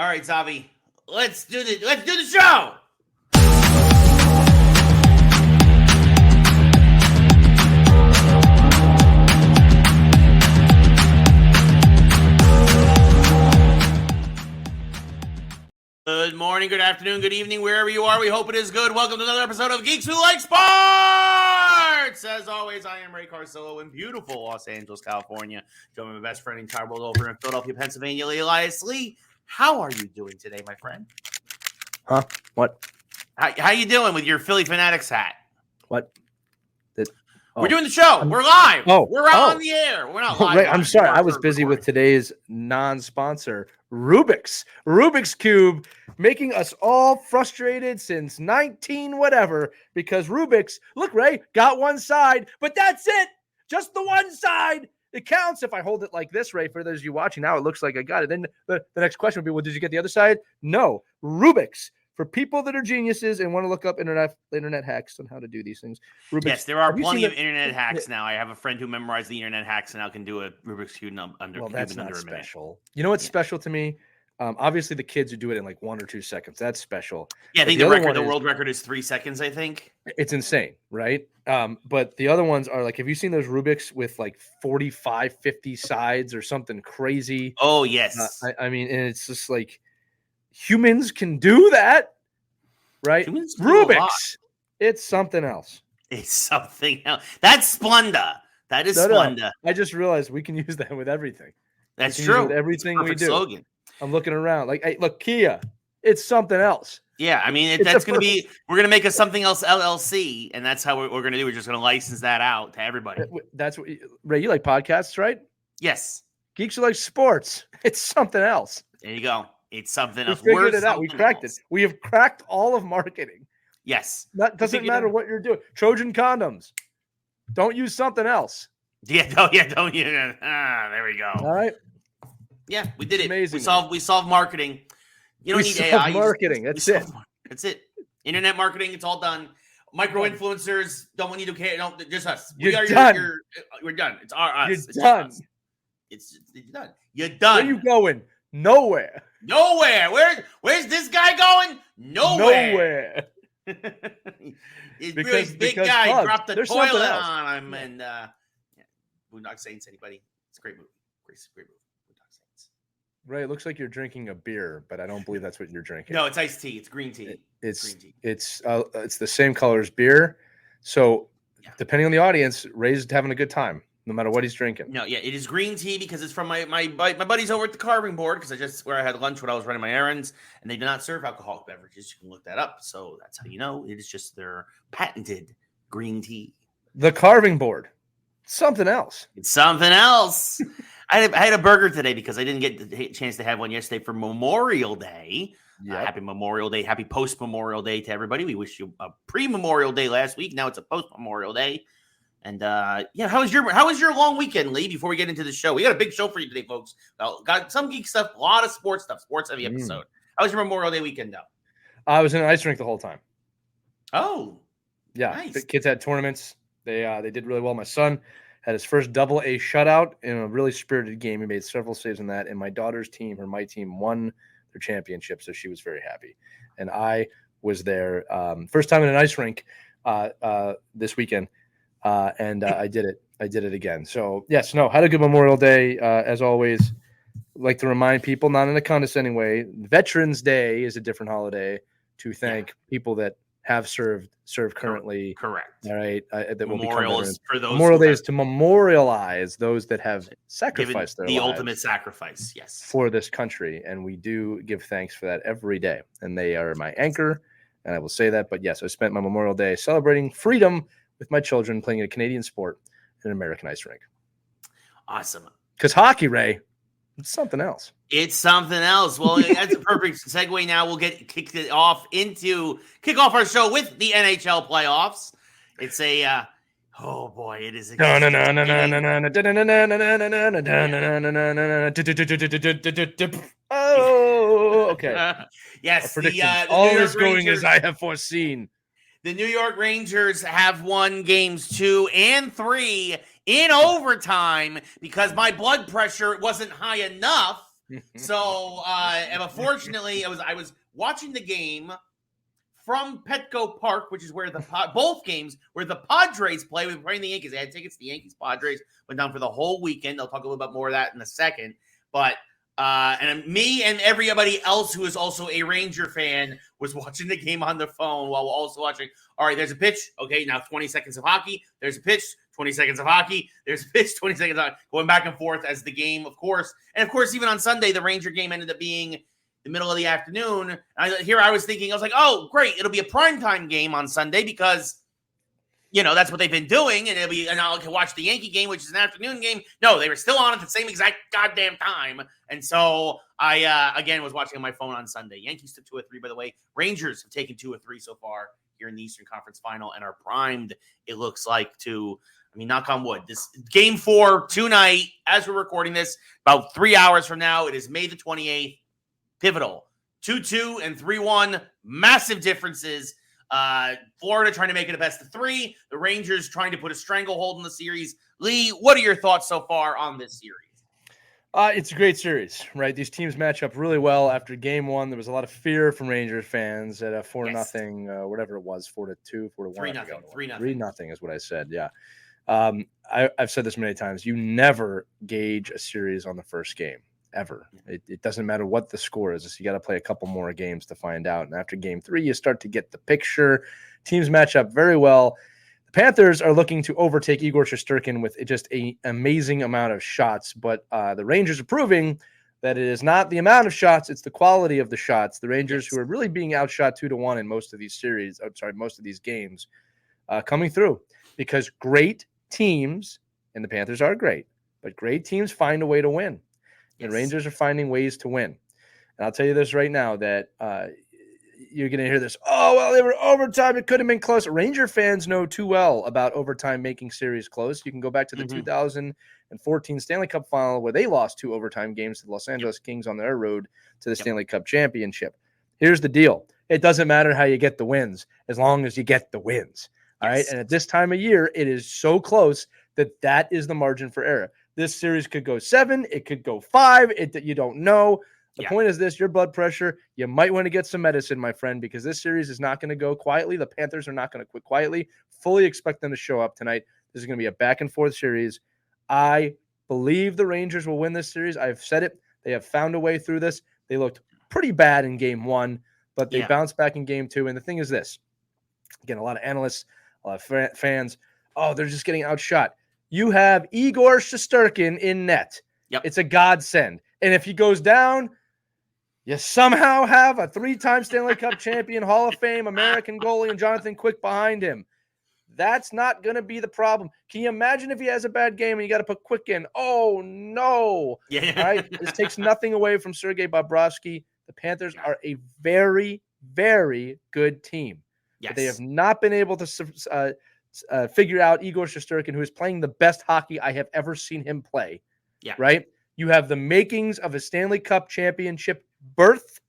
All right, Zavi, let's do the show. Good morning, good afternoon, good evening, wherever you are. We hope it is good. Welcome to another episode of Geeks Who Like Sports. As always, I am Ray Carcillo in beautiful Los Angeles, California. Join my best friend in entire world over in Philadelphia, Pennsylvania, Elias Lee. How are you doing today, my friend? Huh? What? How you doing with your Philly Fanatics hat? What? We're doing the show. We're live. We're out on the air. We're not live. Right. I'm sorry. I was busy with today's non-sponsor, Rubik's Cube, making us all frustrated since 19 whatever, because Rubik's, look, Ray, got one side, but that's it. Just the one side. It counts if I hold it like this, Ray. For those of you watching now, it looks like I got it. Then the next question would be, well, did you get the other side? No. Rubik's. For people that are geniuses and want to look up internet hacks on how to do these things. Rubik's, yes, there are plenty of internet hacks now. I have a friend who memorized the internet hacks and now can do a Rubik's Cube under that's not under special. You know what's special to me? Obviously, the kids who do it in like 1 or 2 seconds. That's special. Yeah, I think the world record is 3 seconds, I think. It's insane, right? But the other ones are like, have you seen those Rubik's with like 45, 50 sides or something crazy? Oh, yes. I mean, and it's just like humans can do that. Right? Rubik's. It's something else. It's something else. That's Splenda. That is Splenda. No. I just realized we can use that with everything. That's true. With everything we do. Slogan. I'm looking around. Like, hey, look, Kia. It's something else. Yeah, I mean, that's going to be, we're going to make a something else LLC, and that's how we're going to do. We're just going to license that out to everybody. That's what, Ray, you like podcasts, right? Yes. Geeks Who Like Sports. It's something else. There you go. It's something else. We figured it out. We cracked it. We have cracked all of marketing. Yes. That doesn't matter what you're doing. Trojan condoms. Don't use something else. Yeah. Don't use it. There we go. All right. Yeah, we did it. Amazing. We solved marketing. You don't need AI. Marketing. That's it. That's it. Internet marketing. It's all done. Micro influencers don't need to care. Don't just us. We're done. We're done. It's us. You're done. It's done. You're done. Where are you going? Nowhere. Where's this guy going? Nowhere. He's really big guy. Bugs. Dropped the toilet on him, and Boondock Saints. Anybody? It's a great movie. Great movie. Boondock Saints. Ray, it looks like you're drinking a beer, but I don't believe that's what you're drinking. No, it's iced tea. It's green tea. It's green tea. It's the same color as beer. So depending on the audience, Ray's having a good time. No matter what he's drinking. No, yeah, it is green tea because it's from my buddies over at the carving board, because where I had lunch when I was running my errands, and they do not serve alcoholic beverages. You can look that up. So that's how you know it is just their patented green tea. The carving board. Something else. It's something else. I had a burger today because I didn't get the chance to have one yesterday for Memorial Day. Yep. Happy Memorial Day. Happy post-Memorial Day to everybody. We wish you a pre-Memorial Day last week. Now it's a post-Memorial Day. And how was your long weekend, Lee? Before we get into the show, we got a big show for you today, folks. Got some geek stuff, a lot of sports stuff, sports heavy episode. How was your Memorial Day weekend, though? I was in an ice rink the whole time. Oh, yeah. Nice. The kids had tournaments. They did really well. My son had his first AA shutout in a really spirited game. He made several saves in that. And my daughter's team, my team, won their championship, so she was very happy. And I was there first time in an ice rink this weekend. I did it. I did it again. So yes, had a good Memorial Day. As always, like to remind people, not in a condescending way, Veterans Day is a different holiday to thank people that have served currently. Correct. All right. That will Memorial is for those. Memorial Day is to memorialize those that have sacrificed their lives. The ultimate sacrifice. Yes. For this country. And we do give thanks for that every day. And they are my anchor. And I will say that. But yes, I spent my Memorial Day celebrating freedom with my children, playing a Canadian sport in an American ice rink. Awesome. Because hockey, Ray, it's something else. It's something else. Well, that's a perfect segue. Now we'll kick off our show with the NHL playoffs. It's a oh boy, it is. Oh, okay. Yes, all is going as I have foreseen. The New York Rangers have won games 2 and 3 in overtime because my blood pressure wasn't high enough So, and unfortunately, I was watching the game from Petco Park, which is where both games where the Padres play. We were playing the Yankees. They had tickets to the Yankees Padres. Went down for the whole weekend. I'll talk a little bit more of that in a second. But and me and everybody else who is also a Ranger fan was watching the game on the phone while we're also watching. All right, there's a pitch. Okay, now 20 seconds of hockey. There's a pitch. 20 seconds of hockey. There's a pitch. 20 seconds of hockey. Going back and forth as the game, of course. And of course, even on Sunday, the Ranger game ended up being the middle of the afternoon. I was thinking, I was like, oh, great. It'll be a primetime game on Sunday because, that's what they've been doing. And I'll watch the Yankee game, which is an afternoon game. No, they were still on at the same exact goddamn time. And so I, again, was watching on my phone on Sunday. Yankees took 2 or 3, by the way. Rangers have taken 2 or 3 so far here in the Eastern Conference Final and are primed, it looks like, knock on wood. This game 4 tonight, as we're recording this, about 3 hours from now, it is May the 28th. Pivotal. 2-2 and 3-1. Massive differences. Florida trying to make it a best of 3. The Rangers trying to put a stranglehold in the series. Lee, what are your thoughts so far on this series? It's a great series, right? These teams match up really well. After game 1, there was a lot of fear from Rangers fans at a 4-0, whatever it was, 4-2, 4-1. 3-0. 3-0 is what I said, yeah. I've said this many times. You never gauge a series on the first game. Ever. It doesn't matter what the score is. You got to play a couple more games to find out. And after game 3, you start to get the picture. Teams match up very well. The Panthers are looking to overtake Igor Shesterkin with just an amazing amount of shots. But the Rangers are proving that it is not the amount of shots, it's the quality of the shots. The Rangers, who are really being outshot 2-1 in most of these most of these games, coming through. Because great teams, and the Panthers are great, but great teams find a way to win. And Rangers are finding ways to win. And I'll tell you this right now, that you're going to hear this, oh, well, they were overtime. It could have been close. Ranger fans know too well about overtime making series close. You can go back to the 2014 Stanley Cup Final where they lost 2 overtime games to the Los Angeles Kings on their road to the Stanley Cup Championship. Here's the deal. It doesn't matter how you get the wins as long as you get the wins. All right. And at this time of year, it is so close that is the margin for error. This series could go 7. It could go 5. You don't know. The point is this, your blood pressure, you might want to get some medicine, my friend, because this series is not going to go quietly. The Panthers are not going to quit quietly. Fully expect them to show up tonight. This is going to be a back-and-forth series. I believe the Rangers will win this series. I've said it. They have found a way through this. They looked pretty bad in game 1, but they bounced back in game 2. And the thing is this. Again, a lot of analysts, a lot of fans, they're just getting outshot. You have Igor Shesterkin in net. Yep. It's a godsend. And if he goes down, you somehow have a 3-time Stanley Cup champion, Hall of Fame, American goalie, and Jonathan Quick behind him. That's not going to be the problem. Can you imagine if he has a bad game and you got to put Quick in? Oh, no. Yeah. All right. This takes nothing away from Sergei Bobrovsky. The Panthers are a very, very good team. Yes. But they have not been able to figure out Igor Shesterkin, who is playing the best hockey I have ever seen him play. Yeah. Right? You have the makings of a Stanley Cup championship berth,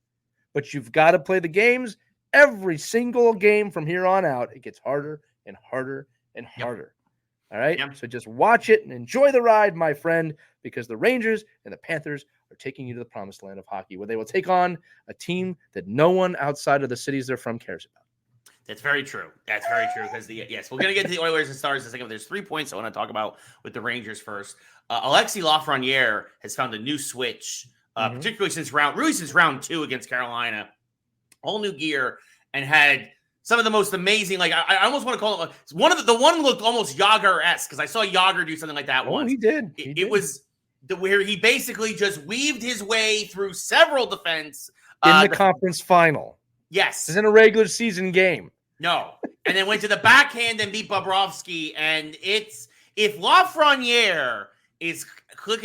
but you've got to play the games. Every single game from here on out, it gets harder and harder and harder. All right? So just watch it and enjoy the ride, my friend, because the Rangers and the Panthers are taking you to the promised land of hockey, where they will take on a team that no one outside of the cities they're from cares about. That's very true. That's very true. Because we're going to get to the Oilers and Stars in a second. But there's 3 points I want to talk about with the Rangers first. Alexis Lafreniere has found a new switch, particularly since round 2 against Carolina. Whole new gear, and had some of the most amazing. Like I almost want to call it one of the one looked almost Yager-esque, because I saw Yager do something like that once. He did. It was where he basically just weaved his way through several defense in the conference final. Yes. It's in a regular season game. No. And then went to the backhand and beat Bobrovsky. And if Lafreniere is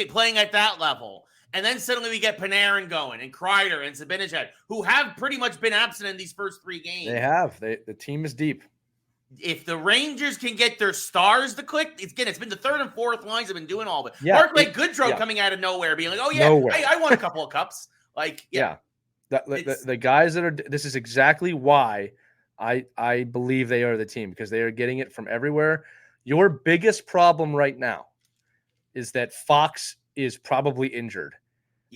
playing at that level, and then suddenly we get Panarin going, and Kreider and Zibanejad, who have pretty much been absent in these first 3 games. They have. The team is deep. If the Rangers can get their stars to click, it's been the 3rd and 4th lines have been doing all of it. Barclay Goodrow coming out of nowhere, being like, I won a couple of cups. The guys that are – this is exactly why I believe they are the team, because they are getting it from everywhere. Your biggest problem right now is that Fox is probably injured.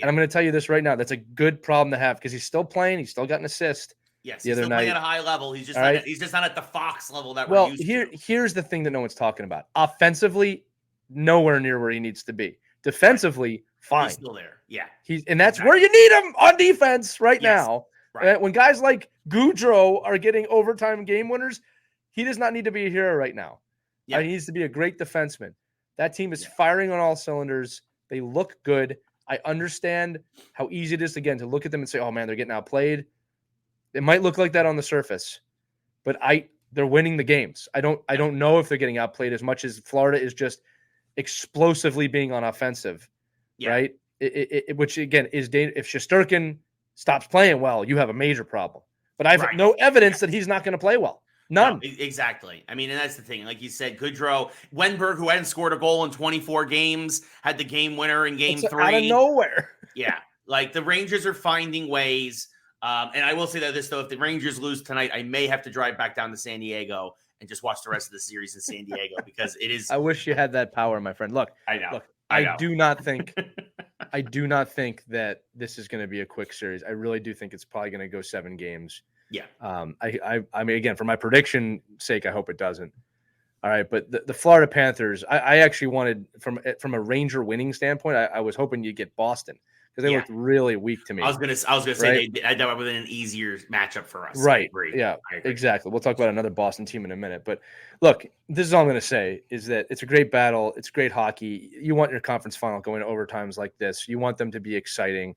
And I'm going to tell you this right now. That's a good problem to have because he's still playing. He's still got an assist. Yes, he's still playing at a high level. He's just not at the Fox level that we're used to. Here's the thing that no one's talking about. Offensively, nowhere near where he needs to be. Defensively, fine. He's still there. Yeah. And that's where you need him on defense now. Right. When guys like Goudreau are getting overtime game winners, he does not need to be a hero right now. Yeah. He needs to be a great defenseman. That team is firing on all cylinders. They look good. I understand how easy it is, again, to look at them and say, oh, man, they're getting outplayed. It might look like that on the surface, but they're winning the games. I don't know if they're getting outplayed as much as Florida is just explosively being on offensive, right? Which, again, is if Shesterkin stops playing well, you have a major problem. But I have no evidence that he's not going to play well. None. No, exactly. I mean, and that's the thing. Like you said, Goudreau, Wenberg, who hadn't scored a goal in 24 games, had the game winner in game 3. Out of nowhere. Yeah. Like the Rangers are finding ways. And I will say that if the Rangers lose tonight, I may have to drive back down to San Diego and just watch the rest of the series in San Diego because it is. I wish you had that power, my friend. Look, I know. I do not think that this is going to be a quick series. I really do think it's probably going to go 7 games. Yeah. I mean, again, for my prediction sake, I hope it doesn't. All right, but the Florida Panthers, I actually wanted from a Ranger winning standpoint, I was hoping you'd get Boston because they looked really weak to me. I was gonna say that would have been an easier matchup for us. Right. Yeah. Exactly. We'll talk about another Boston team in a minute. But look, this is all I'm going to say is that it's a great battle. It's great hockey. You want your conference final going to overtimes like this. You want them to be exciting.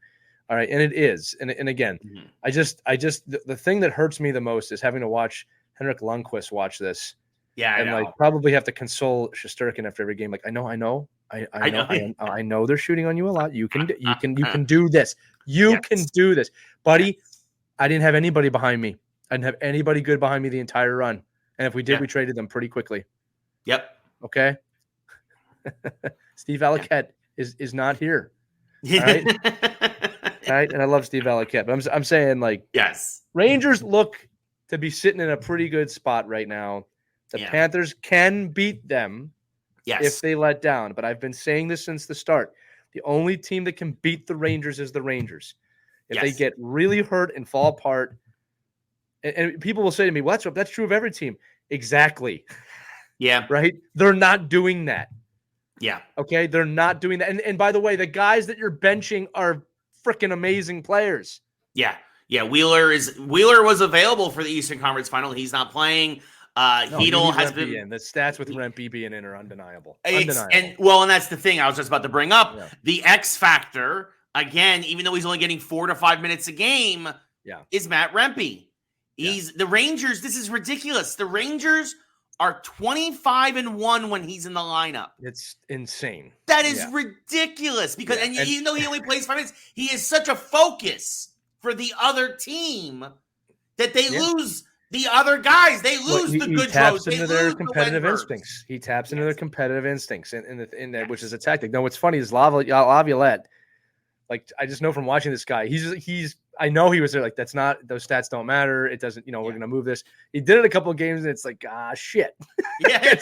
All right. And it is. And again, I just the thing that hurts me the most is having to watch Henrik Lundqvist watch this. Yeah. And like probably have to console Shesterkin after every game. Like, I know they're shooting on you a lot. You can do this. You can do this, buddy. I didn't have anybody behind me. I didn't have anybody good behind me the entire run. And if we did, we traded them pretty quickly. Yep. Okay. Steve Alliquette is not here. All right. All right. And I love Steve Alliquette, but I'm saying, like, yes, Rangers look to be sitting in a pretty good spot right now. The Panthers can beat them if they let down. But I've been saying this since the start. The only team that can beat the Rangers is the Rangers. If they get really hurt and fall apart, and people will say to me, well, that's true of every team. Exactly. Yeah. Right? They're not doing that. Yeah. Okay? They're not doing that. And by the way, the guys that you're benching are freaking amazing players. Yeah. Yeah. Wheeler was available for the Eastern Conference Final. He's not playing. Hedel has been the stats with Rempe being in are undeniable. And that's the thing I was just about to bring up. Yeah. The X factor, again, even though he's only getting 4 to 5 minutes a game, is Matt Rempe. The Rangers. This is ridiculous. The Rangers are 25-1 when he's in the lineup. It's insane. That is ridiculous because even though he only plays 5 minutes, he is such a focus for the other team that they lose. The other guys, they lose the good throws. He taps into their competitive instincts. He taps into their competitive instincts, in that, which is a tactic. No, what's funny is Laviolette. Like, I just know from watching this guy, he's. I know he was there. Like, that's not, those stats don't matter. It doesn't. We're gonna move this. He did it a couple of games, and it's like, shit. Yeah,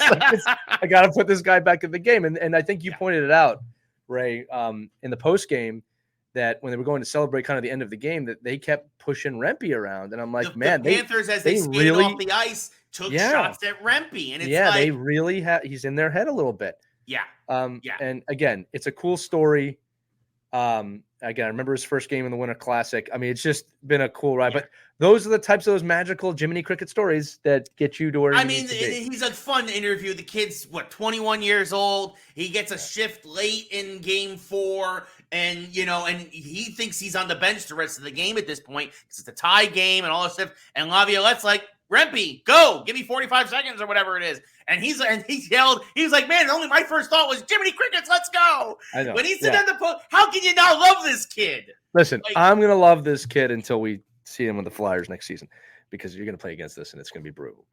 I got to put this guy back in the game. And I think you pointed it out, Ray, in the post game, that when they were going to celebrate kind of the end of the game, that they kept pushing Rempe around. And I'm like, the Panthers, as they skated really, off the ice, took shots at Rempe. And it's they really have, he's in their head a little bit. Yeah. And again, it's a cool story. Again, I remember his first game in the Winter Classic. I mean, it's just been a cool ride. But those are the types of those magical Jiminy Cricket stories that get you to where you need to be. He's a fun interview. The kid's, 21 years old. He gets a shift late in game 4. And, and he thinks he's on the bench the rest of the game at this point because it's a tie game and all this stuff. And Laviolette's like, Rempe, go, give me 45 seconds or whatever it is. And he yelled, he was like, man, only my first thought was Jiminy Crickets, let's go. I know. When he said on the post, how can you not love this kid? Listen, I'm going to love this kid until we see him with the Flyers next season, because you're going to play against us and it's going to be brutal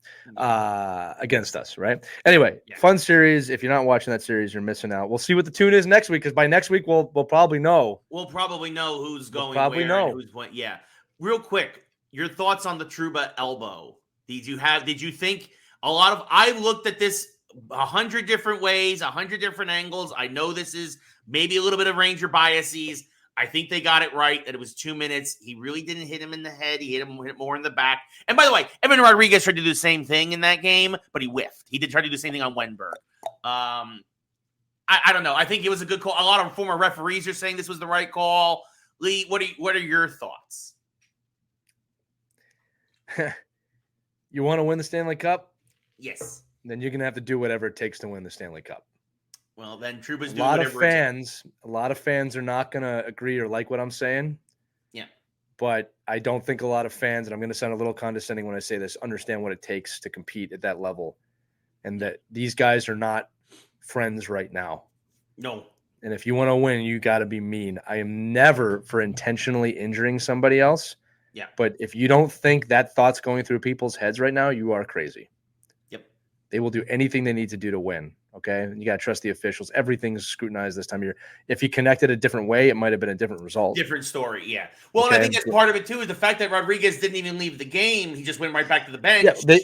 against us, right? Anyway, fun series. If you're not watching that series, you're missing out. We'll see what the tune is next week, because by next week we'll probably know. We'll probably know who's going probably where know. And who's what. Yeah. Real quick, your thoughts on the Trouba elbow. Did you think I looked at this 100 different ways, 100 different angles. I know this is maybe a little bit of Ranger biases. I think they got it right that it was 2 minutes. He really didn't hit him in the head. He hit more in the back. And by the way, Evan Rodriguez tried to do the same thing in that game, but he whiffed. He did try to do the same thing on Wenberg. I don't know. I think it was a good call. A lot of former referees are saying this was the right call. Lee, what are your thoughts? You want to win the Stanley Cup? Yes. Then you're going to have to do whatever it takes to win the Stanley Cup. Well, then Trouba's doing whatever a lot of fans are not going to agree or like what I'm saying. Yeah. But I don't think a lot of fans, and I'm going to sound a little condescending when I say this, understand what it takes to compete at that level. And that these guys are not friends right now. No. And if you want to win, you got to be mean. I am never for intentionally injuring somebody else. Yeah. But if you don't think that thought's going through people's heads right now, you are crazy. Yep. They will do anything they need to do to win. Okay. You got to trust the officials. Everything's scrutinized this time of year. If you connected a different way, it might have been a different result. Different story. Yeah. Well, okay. And I think that's part of it too, is the fact that Rodriguez didn't even leave the game. He just went right back to the bench. Yeah.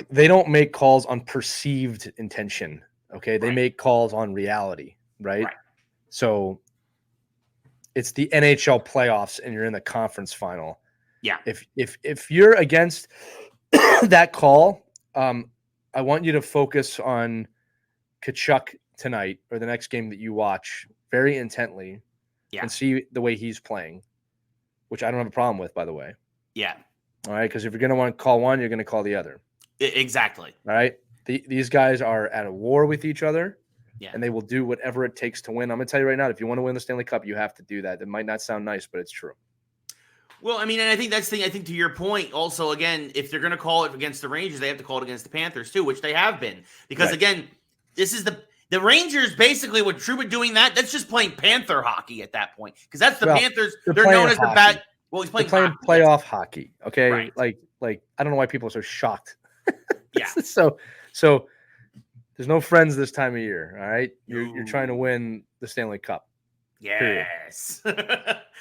They don't make calls on perceived intention. Okay. They make calls on reality. Right. So it's the NHL playoffs and you're in the conference final. Yeah. If you're against that call, I want you to focus on Tkachuk tonight or the next game that you watch very intently and see the way he's playing, which I don't have a problem with, by the way. Yeah. All right. Because if you're going to want to call one, you're going to call the other. Exactly. All right. These guys are at a war with each other. Yeah. And they will do whatever it takes to win. I'm going to tell you right now, if you want to win the Stanley Cup, you have to do that. It might not sound nice, but it's true. Well, I mean, and I think that's the thing. I think to your point, also, again, if they're going to call it against the Rangers, they have to call it against the Panthers too, which they have been. Because again, this is the Rangers basically with Trouba doing that's just playing Panther hockey at that point. Because that's the Panthers. They're known as the bad. Well, he's playing playoff hockey. Okay, right. like I don't know why people are so shocked. Yeah. So there's no friends this time of year. All right, you're trying to win the Stanley Cup. Yes.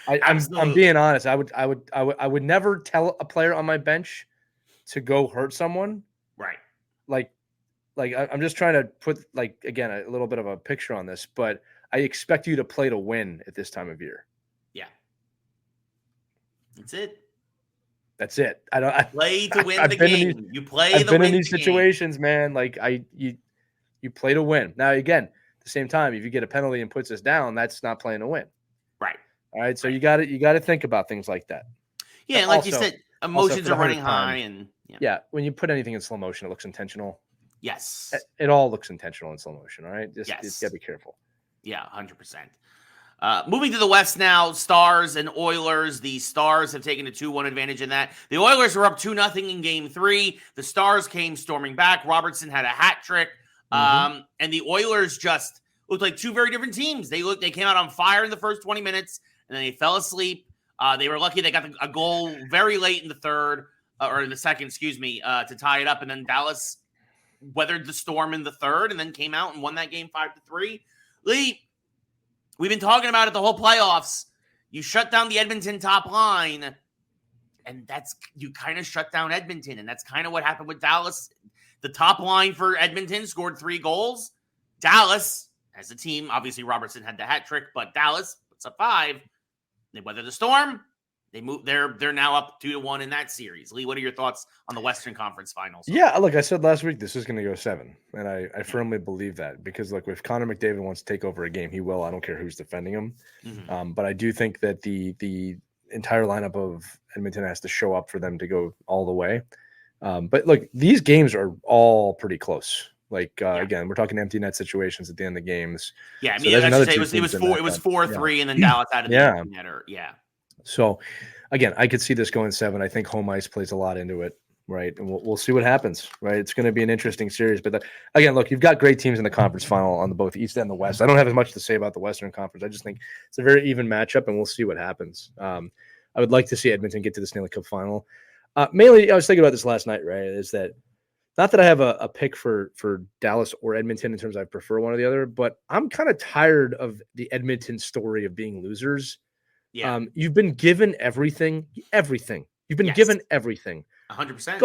I'm being honest. I would never tell a player on my bench to go hurt someone. Right. Like I'm just trying to put again a little bit of a picture on this, but I expect you to play to win at this time of year. Yeah. That's it. That's it. Play to win the game. You play. I've been in these situations, man. You play to win. Now again. At the same time, if you get a penalty and puts us down, that's not playing to win. Right. All right. So you got to think about things like that. Yeah. And like you said, emotions are running high and when you put anything in slow motion, it looks intentional. Yes. It all looks intentional in slow motion. All right. You gotta be careful. Yeah. 100%. Moving to the West now, Stars and Oilers. The Stars have taken a 2-1 advantage in that. The Oilers were up 2-0 in game 3. The Stars came storming back. Robertson had a hat trick. And the Oilers just looked like two very different teams. They came out on fire in the first 20 minutes, and then they fell asleep. They were lucky they got a goal very late in the third, or in the second, to tie it up. And then Dallas weathered the storm in the third, and then came out and won that game 5-3. Lee, we've been talking about it the whole playoffs. You shut down the Edmonton top line, and you kind of shut down Edmonton, and that's kind of what happened with Dallas. The top line for Edmonton scored 3 goals. Dallas, as a team, obviously Robertson had the hat trick, but Dallas puts up 5. They weather the storm. They move. They're now up 2-1 in that series. Lee, what are your thoughts on the Western Conference Finals? Yeah, look, I said last week this is going to go 7, and I firmly believe that because look, if Connor McDavid wants to take over a game, he will. I don't care who's defending him, but I do think that the entire lineup of Edmonton has to show up for them to go all the way. But look, these games are all pretty close. Again, we're talking empty net situations at the end of the games. Yeah, I mean, it was 4-3, and then Dallas out of the empty netter. Yeah. So, again, I could see this going 7. I think home ice plays a lot into it, right? And we'll see what happens, right? It's going to be an interesting series. But again, look, you've got great teams in the conference final on both East and the West. I don't have as much to say about the Western Conference. I just think it's a very even matchup, and we'll see what happens. I would like to see Edmonton get to the Stanley Cup final. Mainly, I was thinking about this last night, right, is that not that I have a pick for Dallas or Edmonton in terms of I prefer one or the other, but I'm kind of tired of the Edmonton story of being losers. Yeah. You've been given everything. You've been given everything. 100%.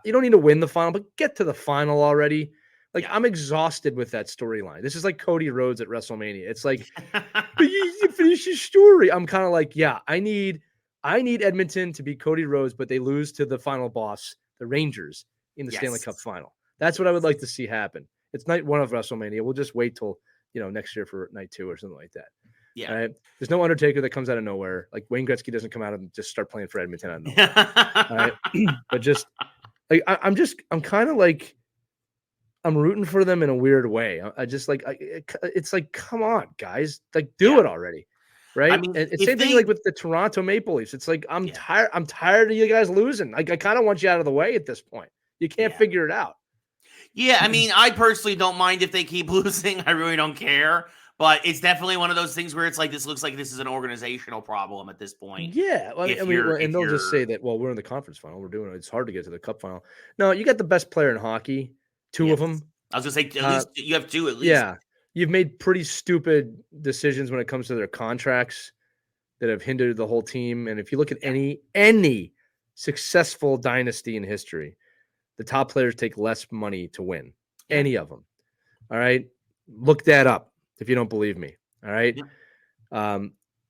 You don't need to win the final, but get to the final already. Like, Yeah. I'm exhausted with that storyline. This is like Cody Rhodes at WrestleMania. It's like, but you finish your story. I'm kind of like, yeah, I need Edmonton to beat Cody Rhodes, but they lose to the final boss, the Rangers, in the Stanley Cup final. That's what I would like to see happen. It's night 1 of WrestleMania. We'll just wait till, next year for night 2 or something like that. Yeah. All right. There's no Undertaker that comes out of nowhere. Like, Wayne Gretzky doesn't come out and just start playing for Edmonton out of nowhere. All right. But just like, I'm kind of like, I'm rooting for them in a weird way. I just like, it's like, come on, guys, like, do it already. Right. I mean, and same thing like with the Toronto Maple Leafs. It's like, I'm tired of you guys losing. Like, I kind of want you out of the way at this point. You can't figure it out. Yeah. I mean, I personally don't mind if they keep losing. I really don't care. But it's definitely one of those things where it's like, this looks like this is an organizational problem at this point. Yeah. Well, and they'll just say that, well, we're in the conference final. We're doing it. It's hard to get to the cup final. No, you got the best player in hockey, 2 of them. I was going to say, at least you have 2 at least. Yeah. You've made pretty stupid decisions when it comes to their contracts that have hindered the whole team. And if you look at any successful dynasty in history, the top players take less money to win. Any of them. All right. Look that up if you don't believe me. All right. Yeah.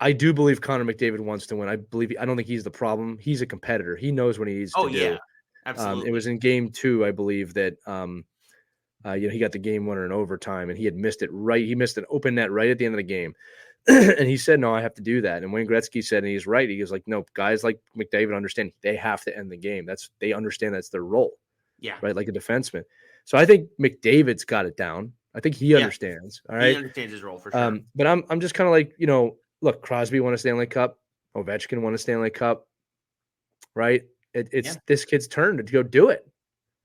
I do believe Connor McDavid wants to win. I don't think he's the problem. He's a competitor. He knows what he needs to do. Yeah, absolutely. It was in game 2, I believe, that he got the game winner in overtime, and he had missed it right. He missed an open net right at the end of the game. And he said, no, I have to do that. And Wayne Gretzky said, and he's right. He was like, no, guys like McDavid understand they have to end the game. They understand that's their role. Yeah. Right. Like a defenseman. So I think McDavid's got it down. I think he understands. All right. He understands his role for sure. But I'm just kind of like, look, Crosby won a Stanley Cup. Ovechkin won a Stanley Cup. Right. It's this kid's turn to go do it.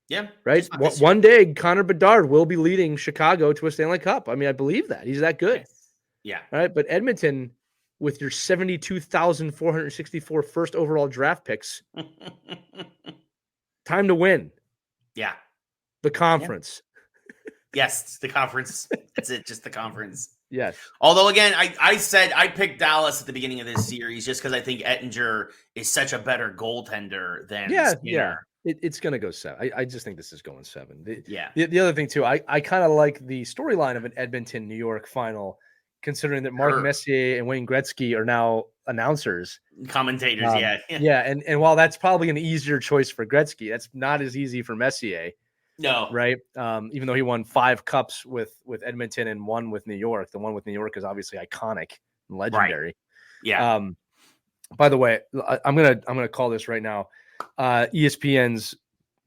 Yeah. Right. One day, Connor Bedard will be leading Chicago to a Stanley Cup. I mean, I believe that. He's that good. Yes. Yeah. All right. But Edmonton, with your 72,464 first overall draft picks, time to win. Yeah. The conference. Yes, the conference. That's it. Just the conference. Yes. Although, again, I said I picked Dallas at the beginning of this series just because I think Ettinger is such a better goaltender than Skinner. Yeah. It's going to go 7. I just think this is going 7. The other thing, too, I kind of like the storyline of an Edmonton-New York final, considering that Mark Messier and Wayne Gretzky are now announcers. Commentators, Yeah, and while that's probably an easier choice for Gretzky, that's not as easy for Messier. No. Right? Even though he won 5 cups with Edmonton and 1 with New York. The one with New York is obviously iconic and legendary. Right. Yeah. By the way, I'm gonna call this right now. ESPN's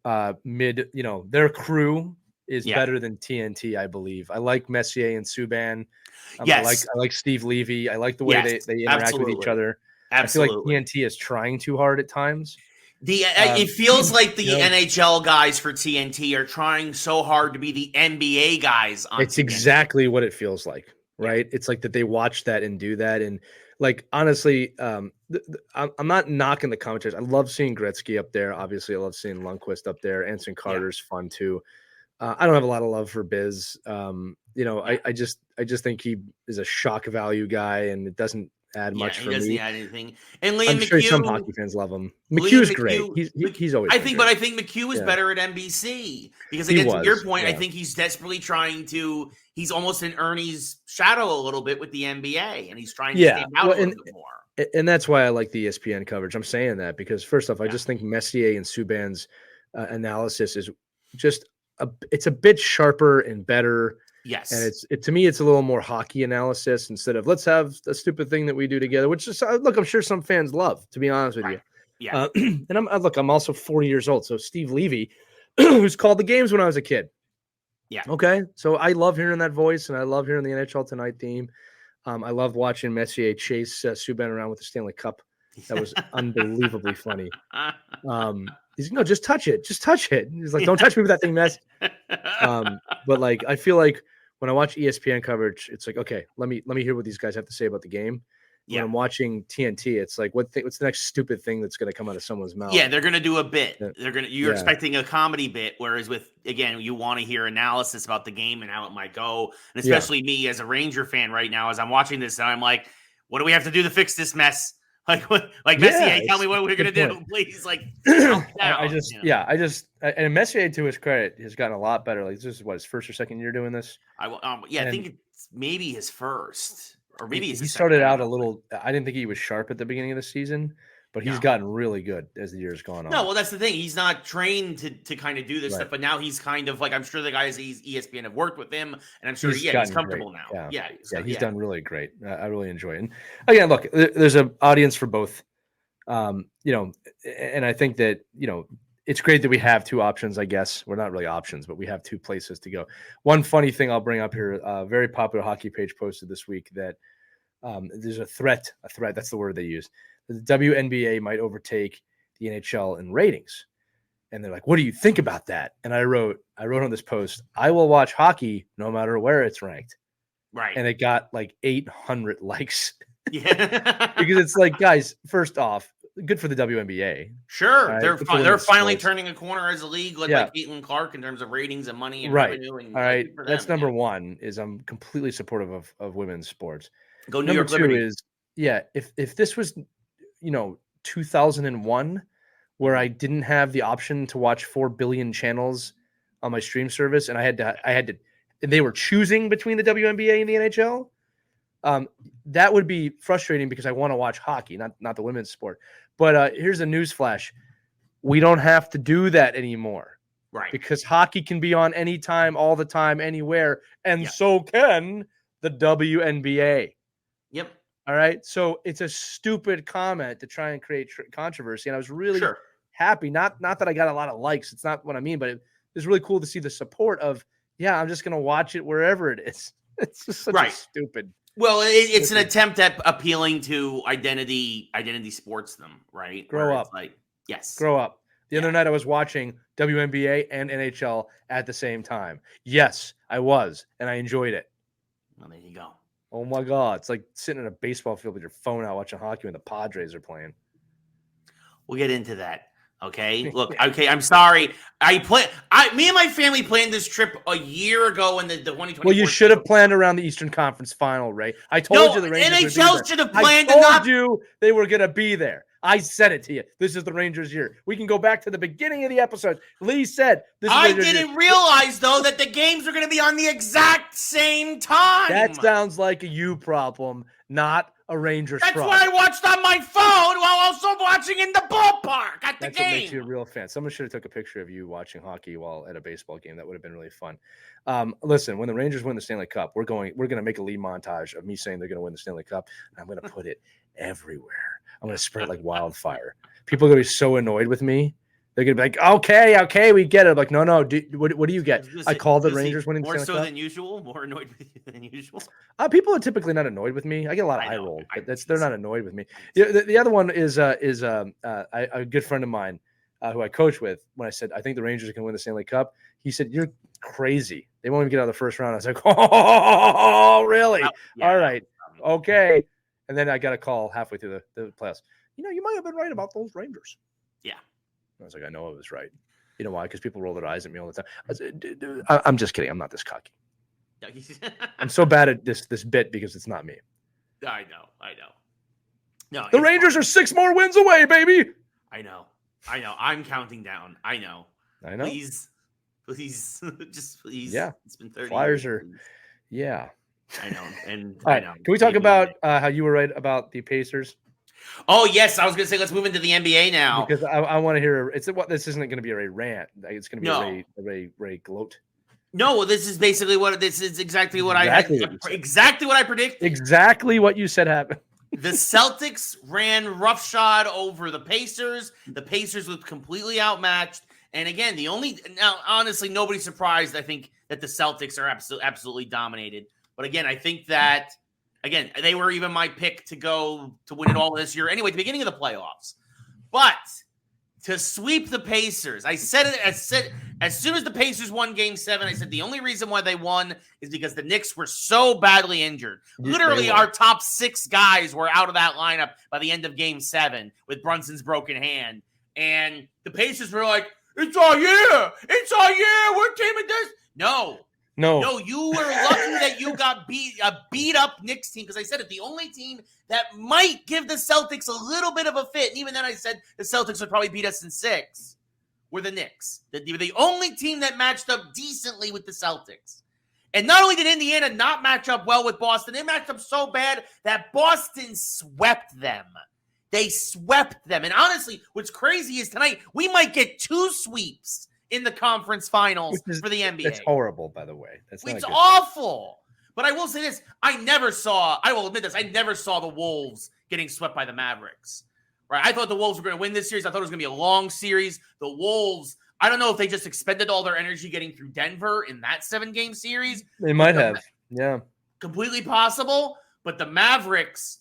their crew is better than TNT, I believe. I like Messier and Subban. Yes. I like Steve Levy. I like the way they interact with each other. Absolutely. I feel like TNT is trying too hard at times. It feels like the NHL guys for TNT are trying so hard to be the NBA guys on It's TNT. Exactly what it feels like, right? It's like that they watch that and do that. And like, honestly, I'm not knocking the commentators. I love seeing Gretzky up there. Obviously, I love seeing Lundqvist up there. Anson Carter's fun too. I don't have a lot of love for Biz. I just think he is a shock value guy, and it doesn't add much for me. He doesn't add anything. And Liam I'm McHugh, sure some hockey fans love him. McHugh's great. He's always. But I think McHugh is better at NBC because, again, to your point, I think he's desperately trying to. He's almost in Ernie's shadow a little bit with the NBA, and he's trying to stand out a little bit more. And that's why I like the ESPN coverage. I'm saying that because, first off, I just think Messier and Subban's analysis is just it's a bit sharper and better. Yes. And to me, it's a little more hockey analysis instead of let's have the stupid thing that we do together, which is, look, I'm sure some fans love, to be honest with you. Yeah. And I'm also 40 years old. So Steve Levy, who's called the games when I was a kid. Yeah. Okay. So I love hearing that voice, and I love hearing the NHL Tonight theme. I loved watching Messier chase Subban around with the Stanley Cup. That was unbelievably funny. He's no, just touch it. Just touch it. He's like, don't touch me with that thing, Mess. But like, I feel like when I watch ESPN coverage, it's like, okay, let me hear what these guys have to say about the game. When I'm watching TNT, it's like, what's the next stupid thing that's going to come out of someone's mouth? Yeah, they're going to do a bit. You're expecting a comedy bit, whereas again, you want to hear analysis about the game and how it might go. And especially me as a Ranger fan right now, as I'm watching this, and I'm like, what do we have to do to fix this mess? Like Messier, tell me what we're gonna do, please. Like, and Messier, to his credit, has gotten a lot better. Like, this is his first or second year doing this. I think it's maybe his first, or maybe he started out a little. I didn't think he was sharp at the beginning of the season, but he's gotten really good as the year's gone on. No, well, that's the thing. He's not trained to kind of do this stuff, but now he's kind of like, I'm sure the guys at ESPN have worked with him, and I'm sure he's comfortable now. He's done really great. I really enjoy it. And again, look, there's an audience for both. And I think that, it's great that we have two options, I guess. We're not really options, but we have two places to go. One funny thing I'll bring up here, a very popular hockey page posted this week that there's a threat, that's the word they use. The WNBA might overtake the NHL in ratings. And they're like, what do you think about that? And I wrote on this post, I will watch hockey no matter where it's ranked. Right. And it got like 800 likes. Yeah. Because it's like, guys, first off, good for the WNBA. Sure. Right? They're finally turning a corner as a league led by Caitlin Clark in terms of ratings and money and revenue. And all right. That's number one, is I'm completely supportive of women's sports. Go New York Liberty. Number two is, if this was, 2001, where I didn't have the option to watch 4 billion channels on my stream service, and I had to, and they were choosing between the WNBA and the NHL, that would be frustrating because I want to watch hockey, not the women's sport. But here's a news flash. We don't have to do that anymore. Right. Because hockey can be on anytime, all the time, anywhere, and so can the WNBA. Yep. All right. So it's a stupid comment to try and create controversy. And I was really happy. Not that I got a lot of likes. It's not what I mean, but it was really cool to see the support of, I'm just going to watch it wherever it is. It's just such a stupid. Well, it's an attempt at appealing to identity sports them, right? Grow up. Grow up. The other night I was watching WNBA and NHL at the same time. Yes, I was, and I enjoyed it. Well, there you go. Oh my God. It's like sitting in a baseball field with your phone out watching hockey when the Padres are playing. We'll get into that. Okay. Look, okay. I'm sorry. Me and my family planned this trip a year ago in the 2020. Well, you should have planned around the Eastern Conference Final, Ray. I told you the Rangers NHL should have planned. I told you they were going to be there. I said it to you. This is the Rangers' year. We can go back to the beginning of the episode. Lee said this is Rangers didn't realize, though, that the games are going to be on the exact same time. That sounds like a you problem, not a Rangers problem. That's what I watched on my phone while also watching in the ballpark at the game. That's what makes you a real fan. Someone should have took a picture of you watching hockey while at a baseball game. That would have been really fun. Listen, when the Rangers win the Stanley Cup, we're going to make a Lee montage of me saying they're going to win the Stanley Cup, and I'm going to put it everywhere. I'm going to spread it like wildfire. People are going to be so annoyed with me. They're going to be like, okay, we get it. I'm like, no. What do you get? I called the Rangers winning the Stanley Cup. More so than usual? More annoyed with you than usual? People are typically not annoyed with me. I get a lot of eye roll, but they're not annoyed with me. The other one is a good friend of mine who I coach with. When I said, I think the Rangers can win the Stanley Cup, he said, you're crazy. They won't even get out of the first round. I was like, oh, really? All right. Okay. And then I got a call halfway through the playoffs. You might have been right about those Rangers. Yeah. I was like, I know I was right. You know why? Because people roll their eyes at me all the time. I'm just kidding. I'm not this cocky. I'm so bad at this bit because it's not me. I know. No, the Rangers are 6 more wins away, baby. I know. I'm counting down. I know. Please, just please. Yeah. It's been 30 Flyers years. Yeah. I know. And all right. Can we talk about how you were right about the Pacers? Oh, yes. I was going to say, let's move into the NBA now. Because I want to hear this isn't going to be a Ray rant. It's going to be a Ray gloat. No, well, this is basically exactly what I predicted. Exactly what you said happened. The Celtics ran roughshod over the Pacers. The Pacers looked completely outmatched. And again, honestly, nobody's surprised, I think, that the Celtics are absolutely dominated. But again, I think that, they were even my pick to go to win it all this year. Anyway, at the beginning of the playoffs. But to sweep the Pacers, I said as soon as the Pacers won Game 7, I said the only reason why they won is because the Knicks were so badly injured. Literally, our top 6 guys were out of that lineup by the end of Game 7 with Brunson's broken hand. And the Pacers were like, it's our year. We're teaming this. No. No, you were lucky that you got beat up Knicks team, because I said it, the only team that might give the Celtics a little bit of a fit, and even then I said the Celtics would probably beat us in 6, were the Knicks. They were the only team that matched up decently with the Celtics. And not only did Indiana not match up well with Boston, they matched up so bad that Boston swept them. They swept them. And honestly, what's crazy is tonight we might get 2 sweeps in the conference finals for the NBA. That's horrible, by the way. It's awful. But I will say this. I will admit this. I never saw the Wolves getting swept by the Mavericks. Right? I thought the Wolves were going to win this series. I thought it was going to be a long series. The Wolves, I don't know if they just expended all their energy getting through Denver in that 7-game series. They might have. Yeah. Completely possible. But the Mavericks,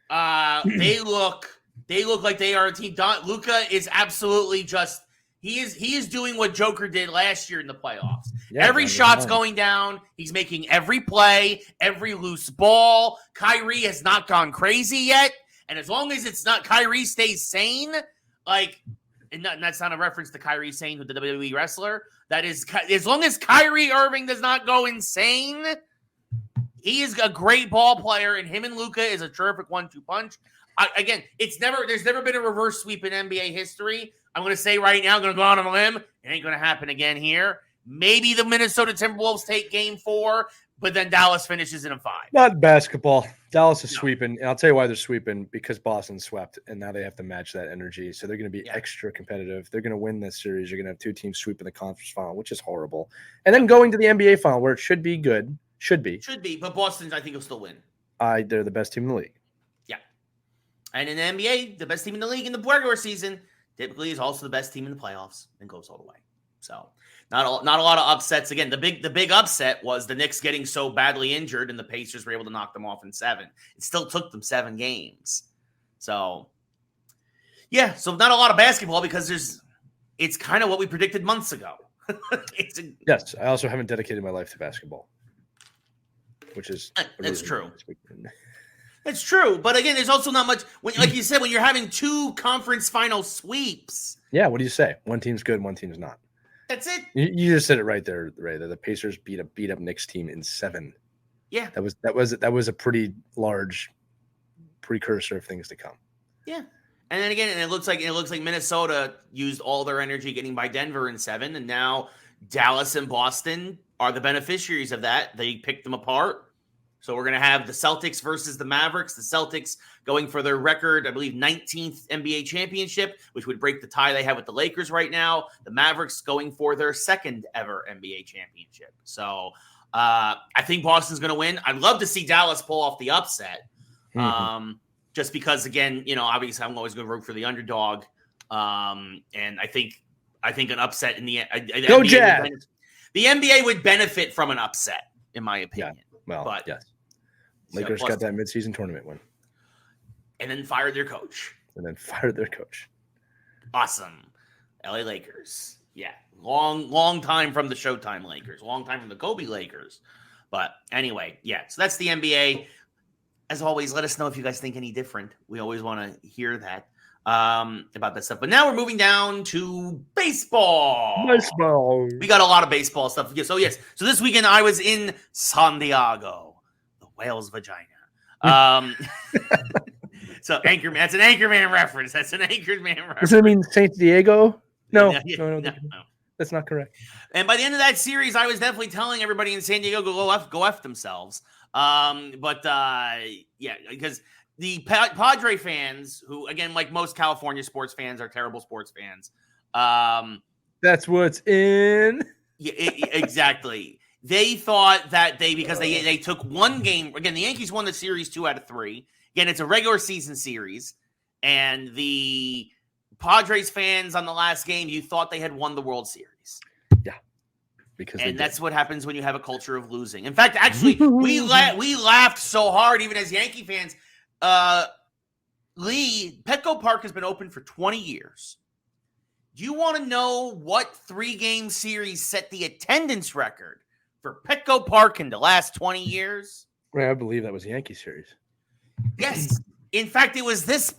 they look like they are a team. Luka is absolutely just he is doing what Joker did last year in the playoffs. Yeah, every shot's going down. He's making every play, every loose ball. Kyrie has not gone crazy yet. And as long as it's not Kyrie stays sane, and that's not a reference to Kyrie Sane, who the WWE wrestler. That is, as long as Kyrie Irving does not go insane, he is a great ball player, and him and Luka is a terrific 1-2 punch. There's never been a reverse sweep in NBA history. I'm going to say right now, I'm going to go out on a limb. It ain't going to happen again here. Maybe the Minnesota Timberwolves take game 4, but then Dallas finishes in a 5. Not basketball. Dallas is sweeping, and I'll tell you why they're sweeping, because Boston swept, and now they have to match that energy. So they're going to be extra competitive. They're going to win this series. You're going to have 2 teams sweep in the conference final, which is horrible. And then going to the NBA final, where it should be good. Should be, but Boston, I think, will still win. They're the best team in the league. Yeah. And in the NBA, the best team in the league in the regular season typically is also the best team in the playoffs and goes all the way. So not a lot of upsets. Again, the big upset was the Knicks getting so badly injured and the Pacers were able to knock them off in 7. It still took them 7 games. So so not a lot of basketball, because it's kind of what we predicted months ago. Yes, I also haven't dedicated my life to basketball, which is that's true. It's true, but again, there's also not much. Like you said, when you're having 2 conference final sweeps. Yeah, what do you say? One team's good, one team's not. That's it. You just said it right there, Ray. The Pacers beat up Knicks team in 7. Yeah, that was a pretty large precursor of things to come. Yeah, and then again, it looks like Minnesota used all their energy getting by Denver in 7, and now Dallas and Boston are the beneficiaries of that. They picked them apart. So we're going to have the Celtics versus the Mavericks. The Celtics going for their record, I believe, 19th NBA championship, which would break the tie they have with the Lakers right now. The Mavericks going for their 2nd ever NBA championship. So I think Boston's going to win. I'd love to see Dallas pull off the upset. Just because, again, obviously I'm always going to root for the underdog. And I think an upset in the Go Jazz! The NBA would benefit from an upset, in my opinion. Yeah. Well, yes. Lakers got that midseason tournament win. And then fired their coach. Awesome. LA Lakers. Yeah. Long time from the Showtime Lakers. Long time from the Kobe Lakers. But anyway, so that's the NBA. As always, let us know if you guys think any different. We always want to hear that about that stuff. But now we're moving down to baseball. We got a lot of baseball stuff. So this weekend I was in San Diego. Whale's vagina. So Anchorman. That's an Anchorman reference. Does it mean Saint Diego? No. That's not correct. And by the end of that series, I was definitely telling everybody in San Diego go F themselves. Because the Padre fans, who again, like most California sports fans, are terrible sports fans. That's what's in. Yeah, exactly. They thought that because they took one game. Again, the Yankees won the series 2 out of 3. Again, it's a regular season series. And the Padres fans on the last game, you thought they had won the World Series. Yeah. And that's what happens when you have a culture of losing. In fact, actually, we laughed so hard, even as Yankee fans. Petco Park has been open for 20 years. Do you want to know what 3-game series set the attendance record for Petco Park in the last 20 years? Right, I believe that was the Yankee series. Yes. In fact, it was this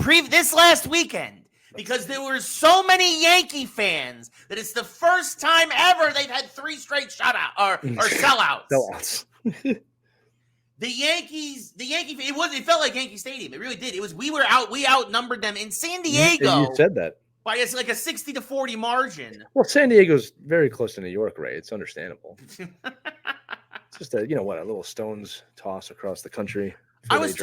last weekend. because there were so many Yankee fans that it's the first time ever they've had 3 straight shutout or sellouts. Sellouts. It felt like Yankee Stadium. It really did. We outnumbered them in San Diego. You said that. By like a 60-40 margin. Well, San Diego's very close to New York, Ray. It's understandable. It's just a little stones toss across the country. I was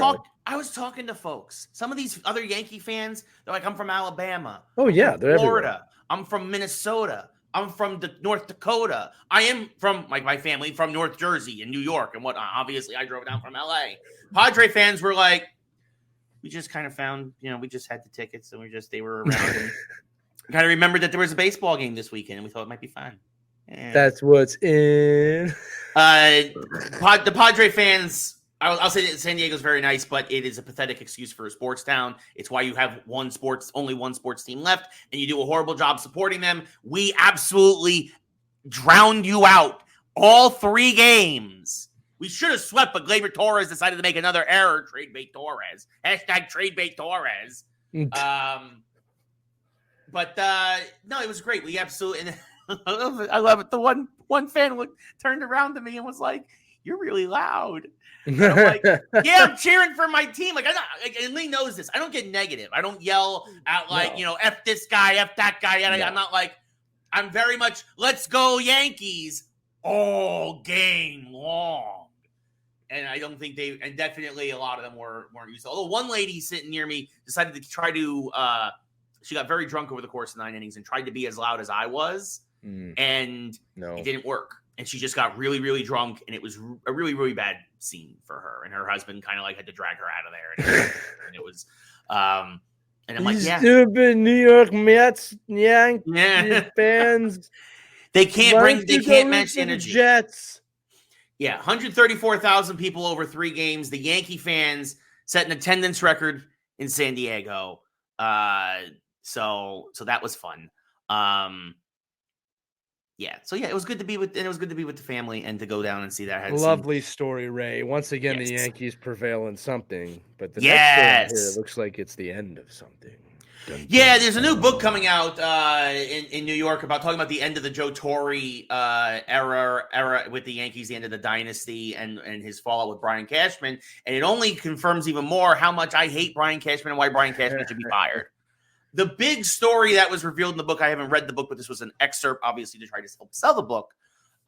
talking to folks. Some of these other Yankee fans, they're like, I'm from Alabama. Oh, yeah. They're Florida. Everywhere. I'm from Minnesota. I'm from North Dakota. I am from, like, my family from North Jersey and New York and whatnot. Obviously, I drove down from LA. Padre fans were like, we just kind of found, we just had the tickets and they were around. And kind of remembered that there was a baseball game this weekend and we thought it might be fun. Yeah. That's what's in. The Padre fans, I'll say that San Diego's very nice, but it is a pathetic excuse for a sports town. It's why you have only one sports team left, and you do a horrible job supporting them. We absolutely drowned you out all 3 games. We should have swept, but Gleyber Torres decided to make another error. Trade bait Torres. # trade bait Torres. But no, it was great. We absolutely. I love it. The one fan turned around to me and was like, "You're really loud." And I'm like, "Yeah, I'm cheering for my team." Like, and Lee knows this. I don't get negative. I don't yell at "F this guy, F that guy." No. I'm not like. I'm very much "Let's go Yankees" all game long. And I don't think and definitely a lot of them weren't used to. Although one lady sitting near me decided to try to, she got very drunk over the course of 9 innings and tried to be as loud as I was. And it didn't work. And she just got really, really drunk. And it was a really, really bad scene for her. And her husband kind of had to drag her out of there. And it was, and I'm like, yeah. Stupid New York Mets, Yankees fans. They can't match the energy. Jets. Yeah, 134,000 people over 3 games. The Yankee fans set an attendance record in San Diego. So that was fun. It was good to be with the family and to go down and see that. Lovely story, Ray. Once again, The Yankees prevail in something, but the next story here looks like it's the end of something. There's a new book coming out in New York talking about the end of the Joe Torre era with the Yankees, the end of the dynasty, and his fallout with Brian Cashman. And it only confirms even more how much I hate Brian Cashman and why Brian Cashman should be fired. The big story that was revealed in the book, I haven't read the book, but this was an excerpt, obviously, to try to help sell the book.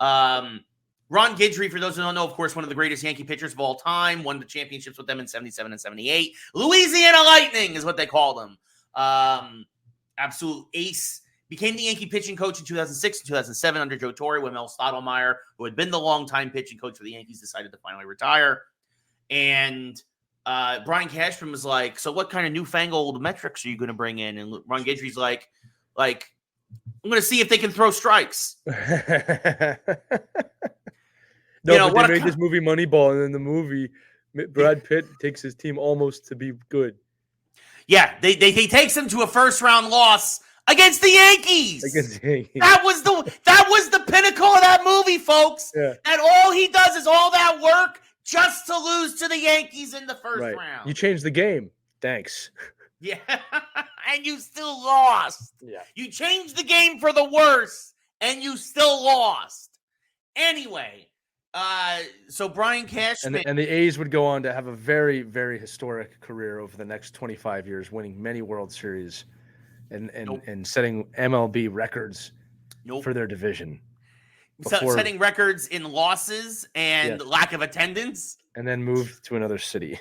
Ron Guidry, for those who don't know, of course, one of the greatest Yankee pitchers of all time, won the championships with them in 77 and 78. Louisiana Lightning is what they called him. Absolute ace. Became the Yankee pitching coach in 2006 and 2007 under Joe Torre when Mel Stottlemyre, who had been the longtime pitching coach for the Yankees, decided to finally retire. And Brian Cashman was like, "So what kind of newfangled metrics are you going to bring in?" And Ron Guidry's like, "I'm going to see if they can throw strikes." They made this movie Moneyball, and in the movie, Brad Pitt takes his team almost to be good. Yeah, he takes them to a first-round loss against the Yankees. That was the pinnacle of that movie, folks. Yeah. And all he does is all that work just to lose to the Yankees in the first round. You changed the game. Thanks. Yeah, and you still lost. Yeah. You changed the game for the worse, and you still lost. Anyway, so Brian Cashman and the A's would go on to have a very, very historic career over the next 25 years, winning many World Series and setting MLB records for their division. Setting records in losses and lack of attendance. And then moved to another city.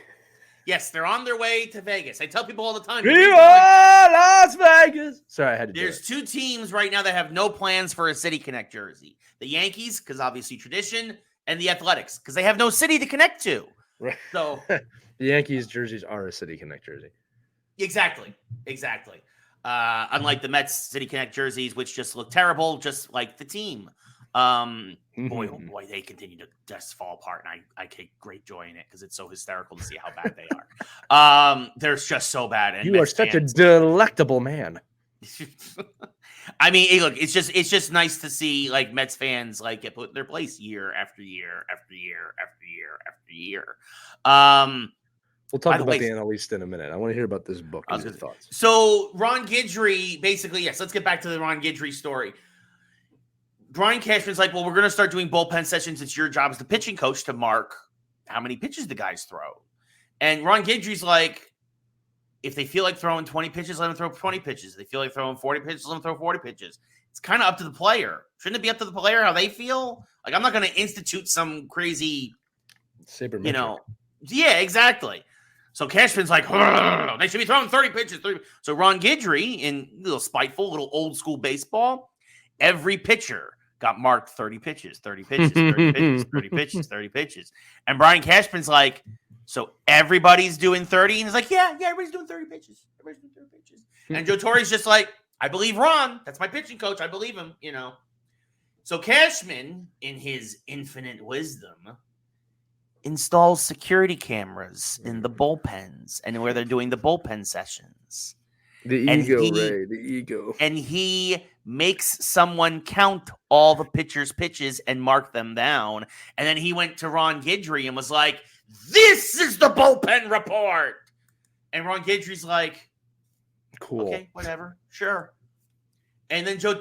Yes, they're on their way to Vegas. I tell people all the time. Las Vegas. Sorry, I had to There's 2 teams right now that have no plans for a City Connect jersey. The Yankees, because obviously tradition, and the Athletics, because they have no city to connect to. Right. So the Yankees jerseys are a City Connect jersey. Exactly. Unlike the Mets City Connect jerseys, which just look terrible, just like the team. Boy, they continue to just fall apart, and I take great joy in it because it's so hysterical to see how bad they are. They're just so bad. And you are such a delectable man. I mean, hey, look, it's just nice to see like Mets fans get put in their place year after year after year after year after year. We'll talk about the NL East in a minute. I want to hear about this book and your thoughts. So Ron Guidry, basically, yes, let's get back to the Ron Guidry story. Brian Cashman's like, well, we're going to start doing bullpen sessions. It's your job as the pitching coach to mark how many pitches the guys throw. And Ron Guidry's like, if they feel like throwing 20 pitches, let them throw 20 pitches. If they feel like throwing 40 pitches, let them throw 40 pitches. It's kind of up to the player. Shouldn't it be up to the player how they feel? Like, I'm not going to institute some crazy, sabermetric. Yeah, exactly. So Cashman's like, they should be throwing 30 pitches. So Ron Guidry, in a little spiteful, little old school baseball, every pitcher got marked 30 pitches, 30 pitches, 30 pitches, 30 pitches, 30 pitches. And Brian Cashman's like, so everybody's doing 30? And he's like, yeah, everybody's doing 30 pitches. Everybody's doing 30 pitches. And Joe Torre's just like, I believe Ron. That's my pitching coach. I believe him, So Cashman, in his infinite wisdom, installs security cameras in the bullpens and where they're doing the bullpen sessions. The ego. And he makes someone count all the pitchers' pitches and mark them down. And then he went to Ron Guidry and was like, this is the bullpen report. And Ron Guidry's like, cool. Okay, whatever. Sure. And then Joe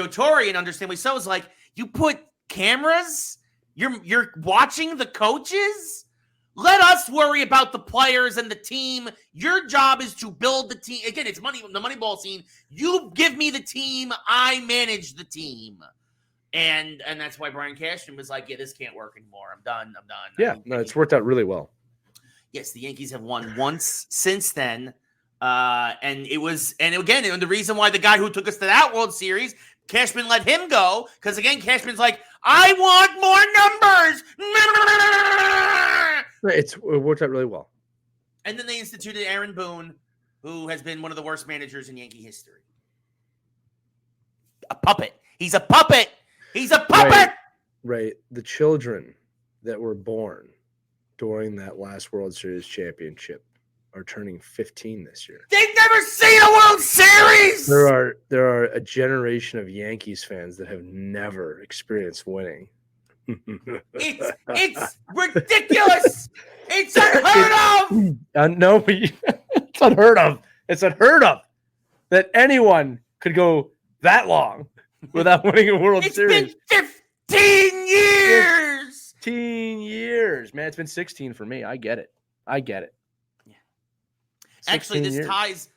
Torre, and understandably so, is like, you put cameras? You're watching the coaches? Let us worry about the players and the team. Your job is to build the team. Again, it's the Moneyball scene. You give me the team. I manage the team. And that's why Brian Cashman was like, yeah, this can't work anymore. I'm done. Yeah, it's worked out really well. Yes, the Yankees have won once since then. And the reason why the guy who took us to that World Series, Cashman let him go, because again, Cashman's like, I want more numbers. It worked out really well. And then they instituted Aaron Boone, who has been one of the worst managers in Yankee history. A puppet. He's a puppet. Right. The children that were born during that last World Series championship are turning 15 this year. They've never seen a World Series. There are a generation of Yankees fans that have never experienced winning. It's ridiculous. It's unheard of. No, it's unheard of. It's unheard of that anyone could go that long without winning a World Series. It's been 15 years. 15 years, man. It's been 16 for me. I get it. Yeah. Actually, this ties,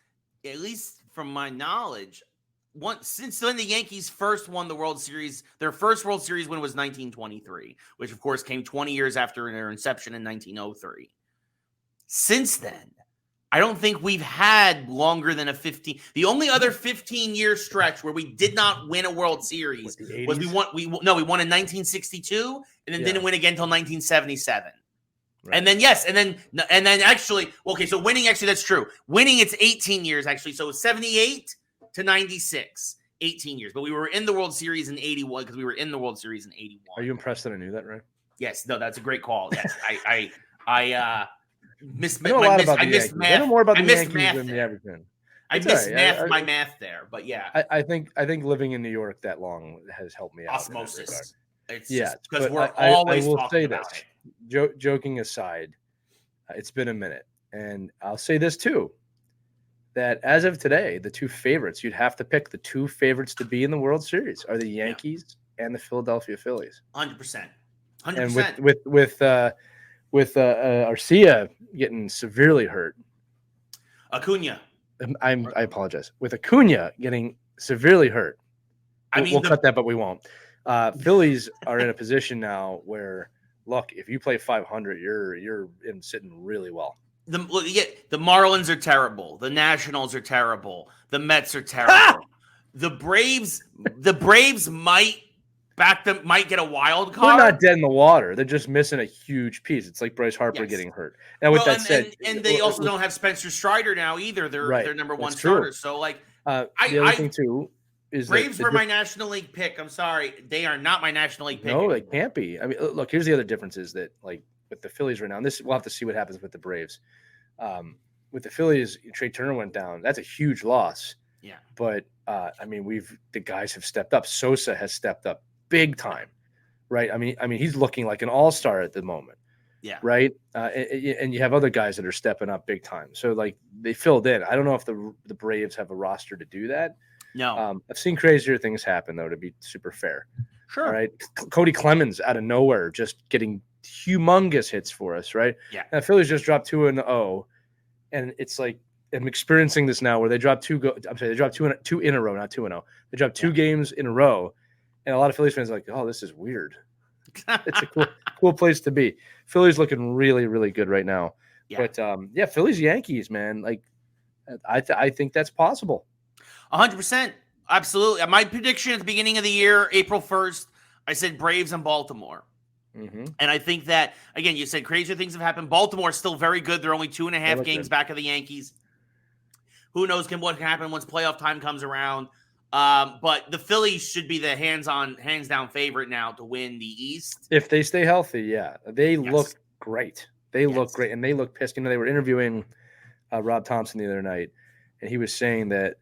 at least from my knowledge, since when the Yankees first won the World Series, their first World Series win was 1923, which of course came 20 years after their inception in 1903. Since then, I don't think we've had longer than a 15. The only other 15-year stretch where we did not win a World Series was we won in 1962 and then didn't win again until 1977. Right. And then actually, okay, so winning, actually, that's true. Winning, it's 18 years, actually. So 78 to 96, 18 years. But we were in the World Series in 81 because we were in the World Series in 81. Are you impressed that I knew that, right? Yes. No, that's a great call. Yes. I missed math. I know more about the Yankees than the average man. I missed my math there, but yeah. I think living in New York that long has helped me out. Osmosis. It's because we're always talking about it. Joking aside, it's been a minute, and I'll say this too: that as of today, the two favorites, you'd have to pick the two favorites to be in the World Series are the Yankees and the Philadelphia Phillies. 100%. And with Arcia getting severely hurt, Acuna. I apologize. With Acuna getting severely hurt, we'll cut that, but we won't. Phillies are in a position now where, look, if you play 500, you're sitting really well. The Marlins are terrible. The Nationals are terrible. The Mets are terrible. The Braves might get a wild card. They're not dead in the water. They're just missing a huge piece. It's like Bryce Harper getting hurt. And with that said, and they also don't have Spencer Strider now either. They're number one starter. So the other thing too is Braves were my National League pick. I'm sorry, they are not my National League pick. No, they can't be. I mean, look, here's the other difference is that like with the Phillies right now, and we'll have to see what happens with the Braves. With the Phillies, Trey Turner went down. That's a huge loss. Yeah, but the guys have stepped up. Sosa has stepped up big time, right? I mean, he's looking like an all-star at the moment. Yeah. Right. And you have other guys that are stepping up big time. So like they filled in. I don't know if the Braves have a roster to do that. No. I've seen crazier things happen though, to be super fair. Sure. All right. Cody Clemens out of nowhere, just getting humongous hits for us. Right. Yeah. Now Phillies just dropped 2-0, and it's like I'm experiencing this now where they dropped two in a row, not 2-0. They dropped two games in a row, and a lot of Phillies fans are like, "Oh, this is weird." It's a cool place to be. Philly's looking really, really good right now. Yeah. But Phillies Yankees, man. Like, I think that's possible. 100%, absolutely. My prediction at the beginning of the year, April 1st, I said Braves and Baltimore. Mm-hmm. And I think that, again, you said crazier things have happened. Baltimore is still very good. They're only 2.5 games back of the Yankees. Who knows what can happen once playoff time comes around. But the Phillies should be the hands down favorite now to win the East. If they stay healthy, yeah. They look great. They look great. And they look pissed. You know, they were interviewing Rob Thompson the other night, and he was saying that,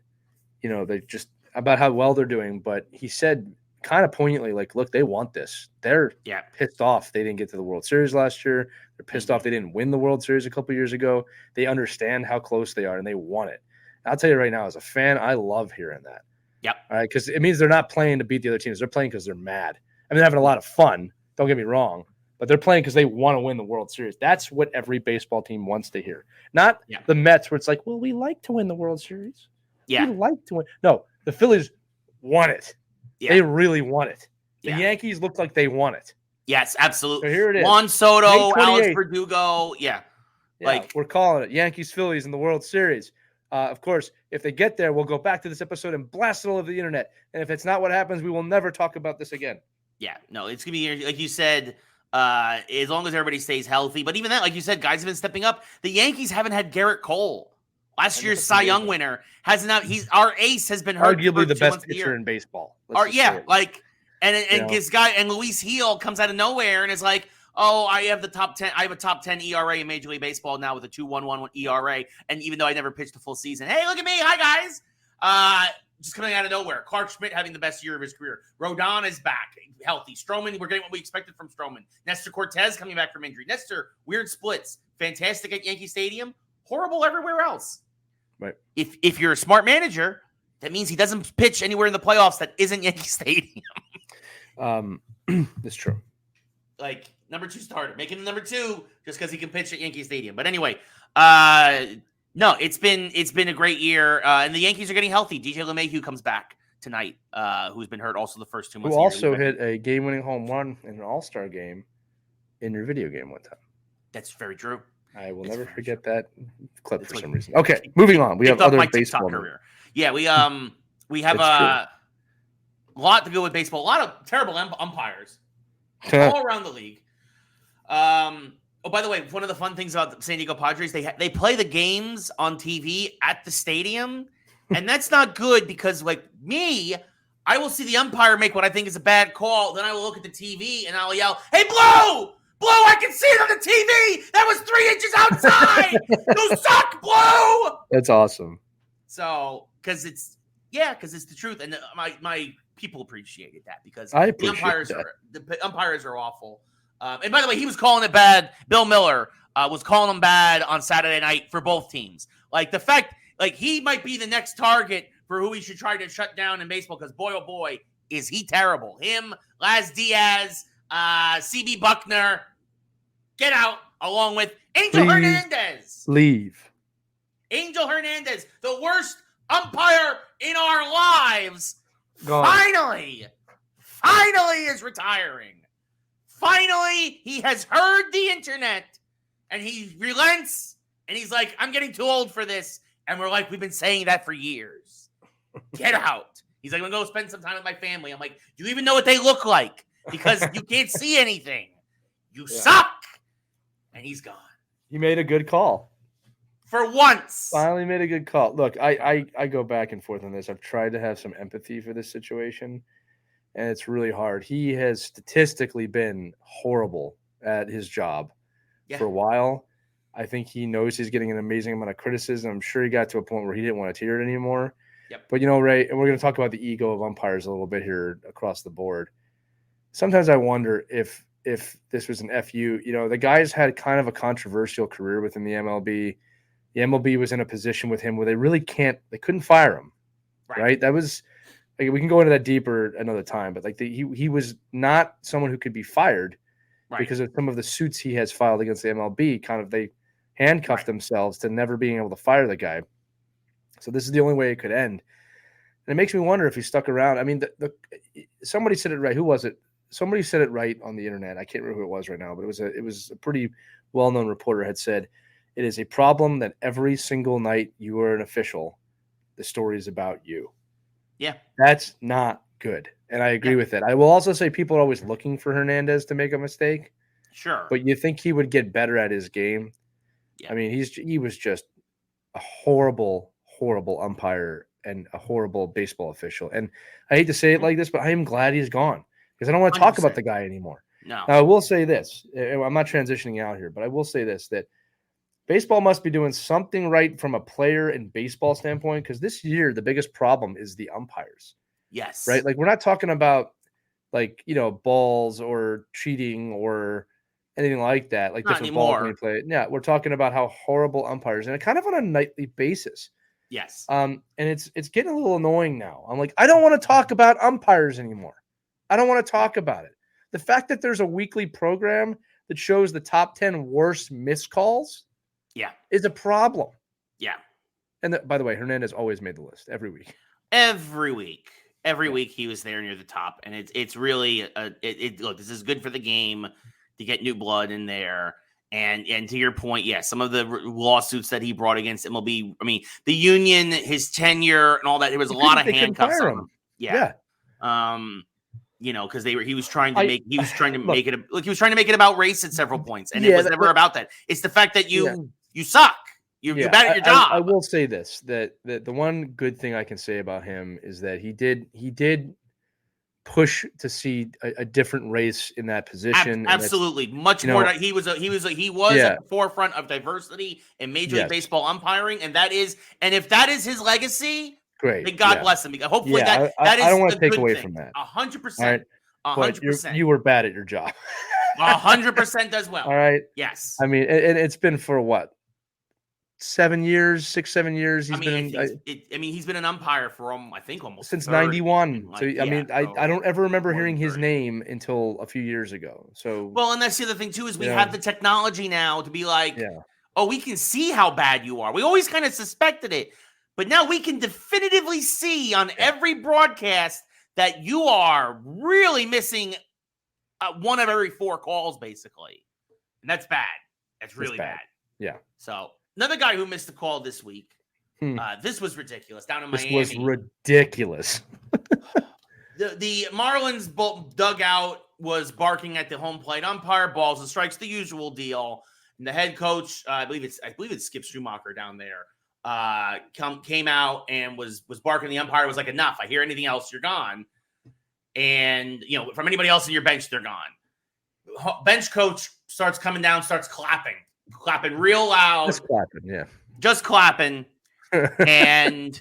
you know, they just about how well they're doing. But he said kind of poignantly, like, look, they want this. They're pissed off they didn't get to the World Series last year. They're pissed off they didn't win the World Series a couple years ago. They understand how close they are, and they want it. I'll tell you right now, as a fan, I love hearing that. Yep. All right, because it means they're not playing to beat the other teams. They're playing because they're mad. I mean, they're having a lot of fun. Don't get me wrong. But they're playing because they want to win the World Series. That's what every baseball team wants to hear. Not the Mets, where it's like, well, we like to win the World Series. Yeah. We like to win. No, the Phillies want it. Yeah. They really want it. The Yankees look like they want it. Yes, absolutely. So here it is. Juan Soto, Alex Verdugo. Yeah. Like, we're calling it Yankees-Phillies in the World Series. Of course, if they get there, we'll go back to this episode and blast it all over the internet. And if it's not what happens, we will never talk about this again. Yeah, no, it's going to be, like you said, as long as everybody stays healthy. But even that, like you said, guys have been stepping up. The Yankees haven't had Garrett Cole. Last year's Cy Young winner hasn't. Our ace has been hurt. Arguably the best pitcher in baseball. And this guy and Luis Heel comes out of nowhere and is like, oh, I have a top 10 ERA in Major League Baseball now with a 2.11 ERA. And even though I never pitched a full season, hey, look at me. Hi, guys. Just coming out of nowhere. Clark Schmidt having the best year of his career. Rodon is back, healthy. Stroman, we're getting what we expected from Stroman. Nestor Cortez coming back from injury. Nestor, weird splits. Fantastic at Yankee Stadium. Horrible everywhere else. Right. If you're a smart manager, that means he doesn't pitch anywhere in the playoffs that isn't Yankee Stadium. That's true. Like, number 2 starter, making him number 2 just because he can pitch at Yankee Stadium. But anyway, no, it's been a great year, and the Yankees are getting healthy. DJ LeMahieu comes back tonight, who's been hurt also the first 2 months. Who also hit a game-winning home run in an All-Star game in your video game one time. That's very true. I will never forget that clip for some reason. Okay, moving on. We have other baseball career. Yeah, we have a lot to go with baseball. A lot of terrible umpires all around the league. Oh, by the way, one of the fun things about the San Diego Padres, they play the games on TV at the stadium, and that's not good because, like me, I will see the umpire make what I think is a bad call. Then I will look at the TV and I'll yell, "Hey, Blue! Blue, I can see it on the TV! That was 3 inches outside! You suck, Blue!" That's awesome. So, because it's the truth, and my people appreciated that because the umpires are awful. And by the way, he was calling it bad. Bill Miller was calling him bad on Saturday night for both teams. Like the fact, like he might be the next target for who we should try to shut down in baseball because boy, oh boy, is he terrible. Him, Laz Diaz, CB Buckner, get out along with Angel Hernandez. Leave. Angel Hernandez, the worst umpire in our lives, finally is retiring. Finally, he has heard the internet, and he relents, and he's like, I'm getting too old for this. And we're like, we've been saying that for years. Get out. He's like, I'm going to go spend some time with my family. I'm like, do you even know what they look like? Because you can't see anything. You suck. And he's gone. He made a good call. For once. Finally made a good call. Look, I go back and forth on this. I've tried to have some empathy for this situation, and it's really hard. He has statistically been horrible at his job for a while. I think he knows he's getting an amazing amount of criticism. I'm sure he got to a point where he didn't want to hear it anymore. Yep. But, you know, Ray, and we're going to talk about the ego of umpires a little bit here across the board. Sometimes I wonder if if this was an FU. The guy's had kind of a controversial career within the MLB. The MLB was in a position with him where they couldn't fire him. Right? That was, we can go into that deeper another time, but he was not someone who could be fired because of some of the suits he has filed against the MLB. They handcuffed themselves to never being able to fire the guy. So this is the only way it could end. And it makes me wonder if he stuck around. I mean, somebody said it right. Who was it? Somebody said it right on the internet. I can't remember who it was right now, but it was a pretty well-known reporter had said, it is a problem that every single night you are an official, the story is about you. Yeah. That's not good. And I agree with that. I will also say people are always looking for Hernandez to make a mistake. Sure. But you think he would get better at his game. Yeah. I mean, he was just a horrible, horrible umpire and a horrible baseball official. And I hate to say it like this, but I am glad he's gone because I don't want to talk 100%. about the guy anymore. No. Now, I will say this. I'm not transitioning out here, but I will say this, that baseball must be doing something right from a player and baseball standpoint because this year the biggest problem is the umpires. Yes. Right? We're not talking about balls or cheating or anything like that, not different anymore. balls being played. Yeah, we're talking about how horrible umpires and kind of on a nightly basis. Yes. And it's getting a little annoying now. I'm like, I don't want to talk about umpires anymore. I don't want to talk about it. The fact that there's a weekly program that shows the top 10 worst missed calls is a problem. Yeah. And by the way, Hernandez always made the list every week. Every week he was there near the top. And it's really, look, this is good for the game to get new blood in there. And to your point, some of the lawsuits that he brought against MLB, I mean, the union, his tenure and all that, there was a lot of handcuffs on him. Yeah. Because he was trying to make it about race at several points. And it was never about that. It's the fact that you suck. You're bad at your job. I will say this, that the one good thing I can say about him is that he did push to see a different race in that position. Absolutely. Much more. He was at the forefront of diversity in Major League Baseball umpiring. And if that is his legacy, great. Then God bless him. Because hopefully that is I don't want to take away thing. from that. 100%. 100%. You were bad at your job. 100% as well. All right. Yes. I mean, and it's been for what? 7 years, 6-7 years. He's been an umpire for almost since 91. I don't ever remember hearing his name until a few years ago. So and that's the other thing too is we have the technology now to be like, we can see how bad you are. We always kind of suspected it, but now we can definitively see on every broadcast that you are really missing one of every 4 calls, basically, and that's bad. That's really bad. Yeah. So. Another guy who missed the call this week. This was ridiculous. Down in Miami. This was ridiculous. the Marlins dugout was barking at the home plate umpire, balls and strikes, the usual deal. And the head coach, I believe it's Skip Schumacher down there, came out and was barking. The umpire was like, "Enough! I hear anything else, you're gone." And from anybody else in your bench, they're gone. Bench coach starts coming down, starts clapping real loud. Just clapping. And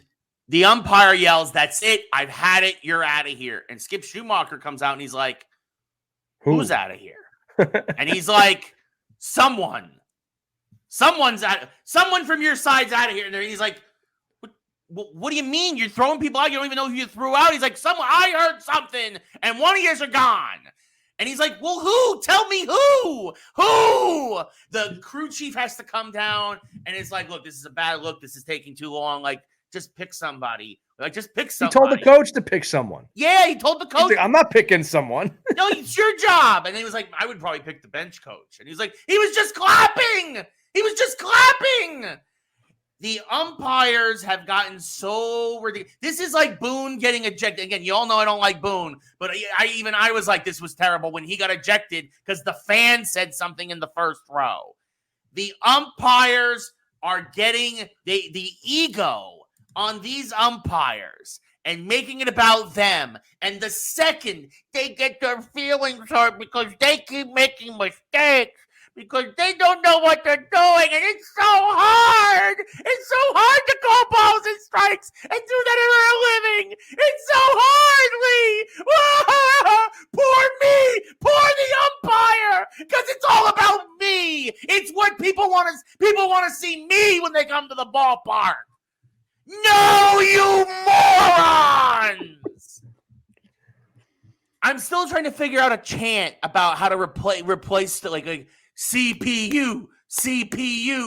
the umpire yells, "That's it. I've had it. You're out of here." And Skip Schumacher comes out and he's like, "Who's out of here?" And he's like, Someone's out. Someone from your side's out of here. And he's like, what do you mean? You're throwing people out? You don't even know who you threw out? He's like, I heard something, and one of yours are gone. And he's like, well, who? Tell me who? Who? The crew chief has to come down, and it's like, look, this is a bad look. This is taking too long. Like, just pick somebody. Just pick somebody. He told the coach to pick someone. Yeah, he told the coach. Like, I'm not picking someone. No, it's your job. And then he was like, I would probably pick the bench coach. And he's like, he was just clapping. The umpires have gotten so ridiculous. This is like Boone getting ejected. Again, you all know I don't like Boone, but I was like, this was terrible when he got ejected because the fan said something in the first row. The umpires are getting the ego on these umpires and making it about them. And the second they get their feelings hurt because they keep making mistakes, because they don't know what they're doing, and it's so hard. It's so hard to call balls and strikes and do that for a living. It's so hard, Lee. Poor me. Poor the mark. No, you morons! I'm still trying to figure out a chant about how to replace the like CPU.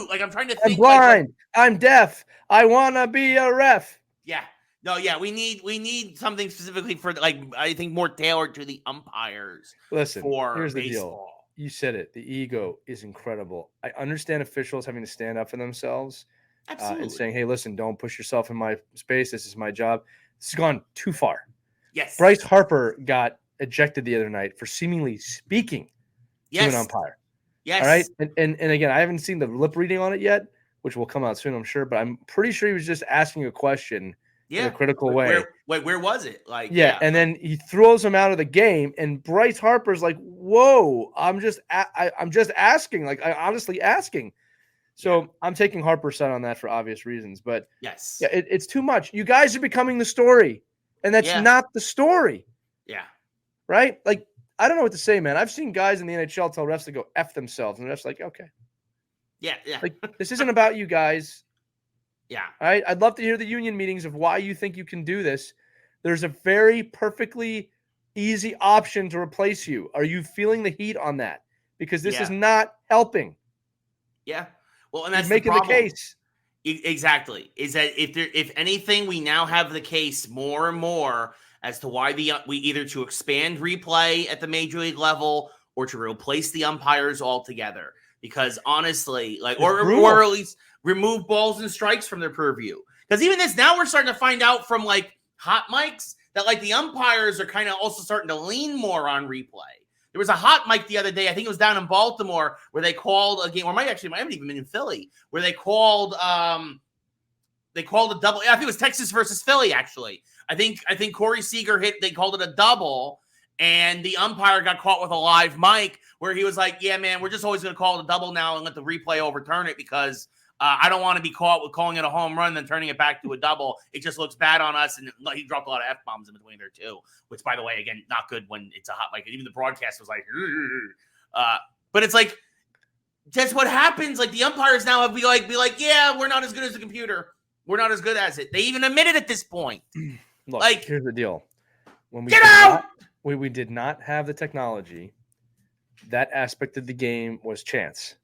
Like I'm trying to think. I'm blind. I'm deaf. I wanna be a ref. Yeah. No, yeah, we need something specifically for like I think more tailored to the umpires. Listen, for here's the baseball. deal. You said it. The ego is incredible. I understand officials having to stand up for themselves and saying, "Hey, listen, don't push yourself in my space. This is my job." This has gone too far. Yes. Bryce Harper got ejected the other night for seemingly speaking to an umpire. Yes. All right. And again, I haven't seen the lip reading on it yet, which will come out soon, I'm sure. But I'm pretty sure he was just asking a question in a critical way. Where was it? Like, and then he throws him out of the game, and Bryce Harper's like, "Whoa, I'm just asking, like, I honestly asking." So I'm taking Harper's side on that for obvious reasons, but it's too much. You guys are becoming the story, and that's not the story. Yeah, right. Like, I don't know what to say, man. I've seen guys in the NHL tell refs to go F themselves, and the refs like, okay, yeah. Like, this isn't about you guys. Yeah. All right. I'd love to hear the union meetings of why you think you can do this. There's a very perfectly easy option to replace you. Are you feeling the heat on that? Because this is not helping. Yeah. Well, and that's making the case. Exactly. Is that if anything, we now have the case more and more as to why we either to expand replay at the major league level or to replace the umpires altogether. Because honestly, like, or at least remove balls and strikes from their purview. Because even this, now we're starting to find out from like hot mics that like the umpires are kind of also starting to lean more on replay. There was a hot mic the other day, I think it was down in Baltimore, where they called a game, or might have even been in Philly, where they called a double. I think it was Texas versus Philly, actually. I think Corey Seager they called it a double, and the umpire got caught with a live mic where he was like, "Yeah, man, we're just always going to call it a double now and let the replay overturn it because I don't want to be caught with calling it a home run and then turning it back to a double. It just looks bad on us." And he dropped a lot of F-bombs in between there too, which, by the way, again, not good when it's a hot mic. Even the broadcast was like, but it's like, that's what happens. Like, the umpires now have be like, yeah, we're not as good as the computer. We're not as good as it. They even admit it at this point. Look, like, here's the deal. When we get out! We did not have the technology. That aspect of the game was chance.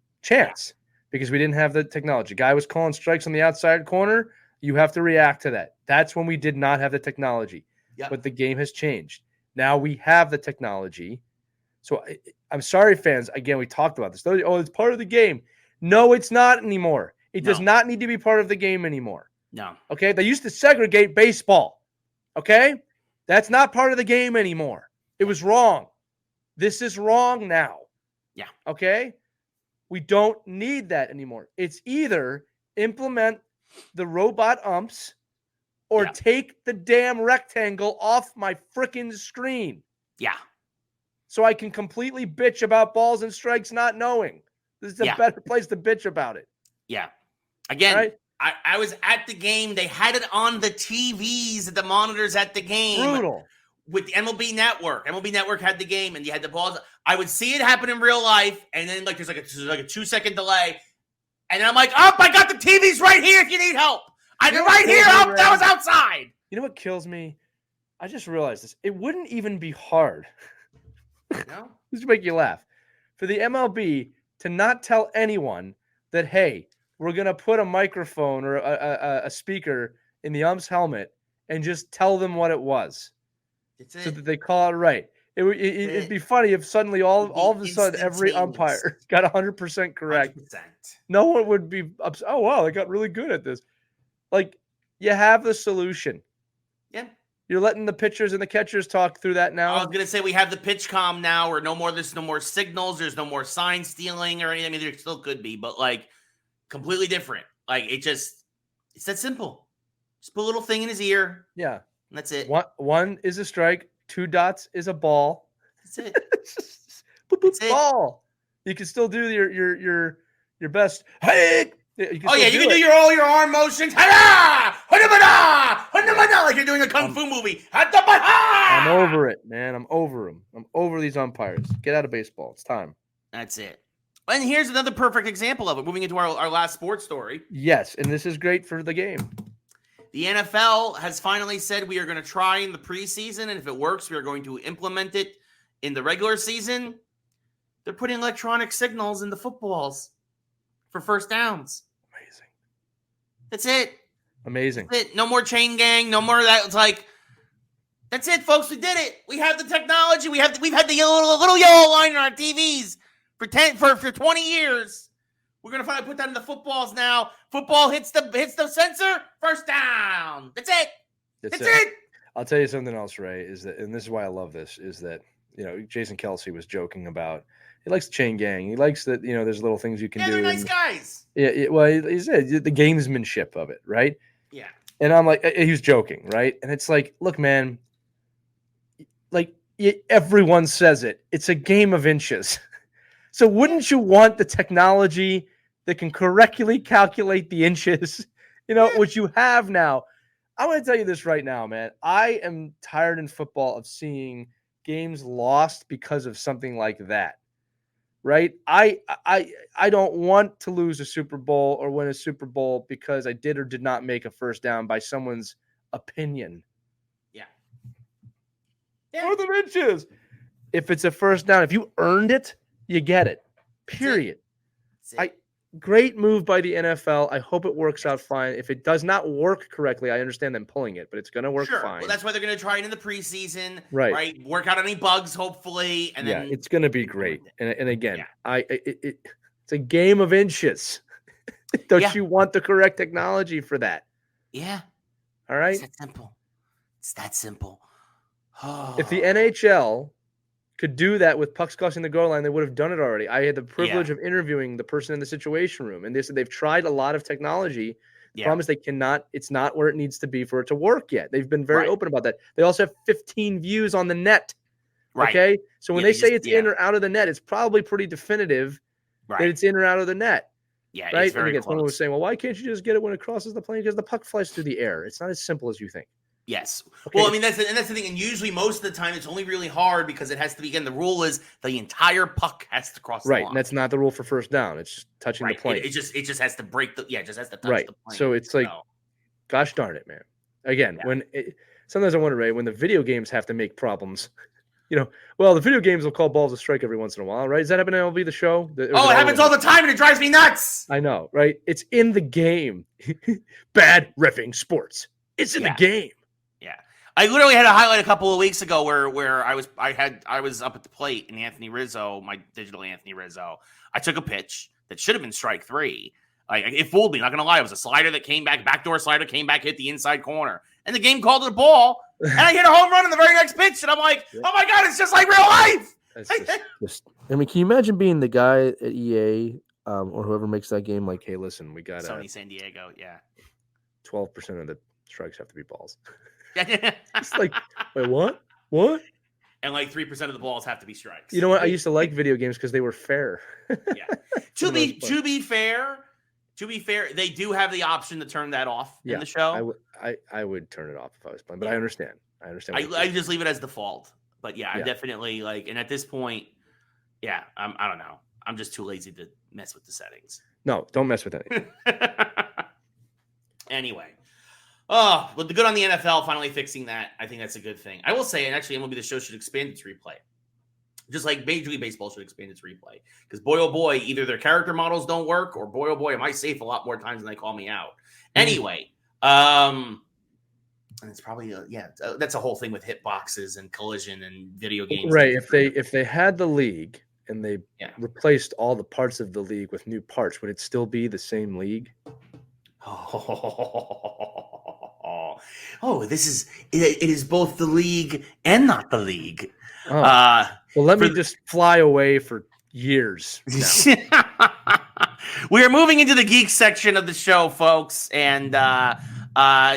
Because we didn't have the technology. Guy was calling strikes on the outside corner. You have to react to that. That's when we did not have the technology. Yep. But the game has changed. Now we have the technology. So I'm sorry, fans. Again, we talked about this. Oh, it's part of the game. No, it's not anymore. It does not need to be part of the game anymore. No. Okay? They used to segregate baseball. Okay? That's not part of the game anymore. It was wrong. This is wrong now. Yeah. Okay? We don't need that anymore. It's either implement the robot umps or take the damn rectangle off my freaking screen. Yeah. So I can completely bitch about balls and strikes not knowing. This is a better place to bitch about it. Yeah. Again, right? I was at the game. They had it on the TVs, the monitors at the game. Brutal. With the MLB Network. MLB Network had the game, and you had the balls. I would see it happen in real life, and then there's like a 2-second delay. And then I'm like, I got the TVs right here if you need help. I'm right here. That was outside. You know what kills me? I just realized this. It wouldn't even be hard. No? This would make you laugh. For the MLB to not tell anyone that, hey, we're going to put a microphone or a speaker in the ump's helmet and just tell them what it was. So that they call it right. It'd be funny if suddenly all of a sudden every umpire got 100% correct. 100%. No one would be upset. Oh, wow, they got really good at this. Like, you have the solution. Yeah. You're letting the pitchers and the catchers talk through that now. I was going to say we have the pitch comm now where there's no more signals. There's no more sign stealing or anything. I mean, there still could be, but like completely different. Like it's that simple. Just put a little thing in his ear. Yeah. That's it. One is a strike. 2 dots is a ball. That's it. That's ball. You can still do your best. Hey, you can do all your arm motions. Like you're doing a kung fu movie. I'm over it, man. I'm over them. I'm over these umpires. Get out of baseball. It's time. That's it. And here's another perfect example of it. Moving into our last sports story. Yes, and this is great for the game. The NFL has finally said we are going to try in the preseason, and if it works, we are going to implement it in the regular season. They're putting electronic signals in the footballs for first downs. Amazing. That's it. Amazing. That's it. No more chain gang. No more of that. It's like, that's it, folks. We did it. We have the technology. We've had the little yellow line on our TVs for 20 years. We're gonna finally put that in the footballs now. Football hits the sensor. First down. That's it. That's it. I'll tell you something else, Ray. Is that, and this is why I love this, is that Jason Kelsey was joking about. He likes the chain gang. He likes that there's little things you can do. Yeah, they're nice guys. Yeah. Well, he said the gamesmanship of it, right? Yeah. And I'm like, he was joking, right? And it's like, look, man. Like everyone says it. It's a game of inches. So wouldn't you want the technology that can correctly calculate the inches, which you have now? I'm going to tell you this right now, man. I am tired in football of seeing games lost because of something like that, right? I don't want to lose a Super Bowl or win a Super Bowl because I did or did not make a first down by someone's opinion. Yeah. Fourth of inches. If it's a first down, if you earned it, you get it. Period. Great move by the NFL. I hope it works out fine. If it does not work correctly, I understand them pulling it, but it's going to work fine. Well, that's why they're going to try it in the preseason. Right. Work out any bugs, hopefully. And then it's going to be great. And again, it's a game of inches. Don't you want the correct technology for that? Yeah. All right. It's that simple. If the NHL could do that with pucks crossing the goal line, they would have done it already. I had the privilege of interviewing the person in the situation room, and they said they've tried a lot of technology. The problem is they cannot. It's not where it needs to be for it to work yet. They've been very open about that. They also have 15 views on the net. Right. Okay, so when they say it's in or out of the net, it's probably pretty definitive that it's in or out of the net. Yeah, right. It's very and again, close. someone was saying, "Well, why can't you just get it when it crosses the plane? Because the puck flies through the air. It's not as simple as you think." Yes. Okay. Well, I mean, that's the thing. And usually most of the time it's only really hard because it has to be, again, the rule is the entire puck has to cross the line. Right. And that's not the rule for first down. It's just touching the plane. It just has to break it just has to touch the plane. So it's like, gosh darn it, man. Again, sometimes I wonder, Ray, when the video games have to make problems, the video games will call balls a strike every once in a while, right? Does that happen in MLB The Show? It happens all the time and it drives me nuts. I know, right? It's in the game. Bad reffing sports. It's in the game. Yeah, I literally had a highlight a couple of weeks ago where I was up at the plate in Anthony Rizzo, my digital Anthony Rizzo. I took a pitch that should have been strike three. It fooled me. Not gonna lie, it was a slider that came back, backdoor slider came back, hit the inside corner, and the game called it a ball. And I hit a home run in the very next pitch, and I'm like, oh my god, it's just like real life. I mean, can you imagine being the guy at EA or whoever makes that game? Like, hey, listen, we got Sony San Diego, 12% of the strikes have to be balls. It's like, wait, what? And like 3% of the balls have to be strikes. You know what? I used to like video games because they were fair. To be fair, they do have the option to turn that off in the show. I would turn it off if I was playing, but I understand. I just leave it as default. But I definitely and at this point, I don't know. I'm just too lazy to mess with the settings. No, don't mess with anything. Anyway. Oh, but the good on the NFL finally fixing that. I think that's a good thing. I will say, and actually, MLB The Show should expand its replay. Just like Major League Baseball should expand its replay. Because boy, oh boy, either their character models don't work, or boy, oh boy, am I safe a lot more times than they call me out. Anyway, and it's probably, that's a whole thing with hitboxes and collision and video games. Right. If they had the league and they replaced all the parts of the league with new parts, would it still be the same league? It is both the league and not the league. Well, let me just fly away for years. We are moving into the Geeks section of the show, folks, and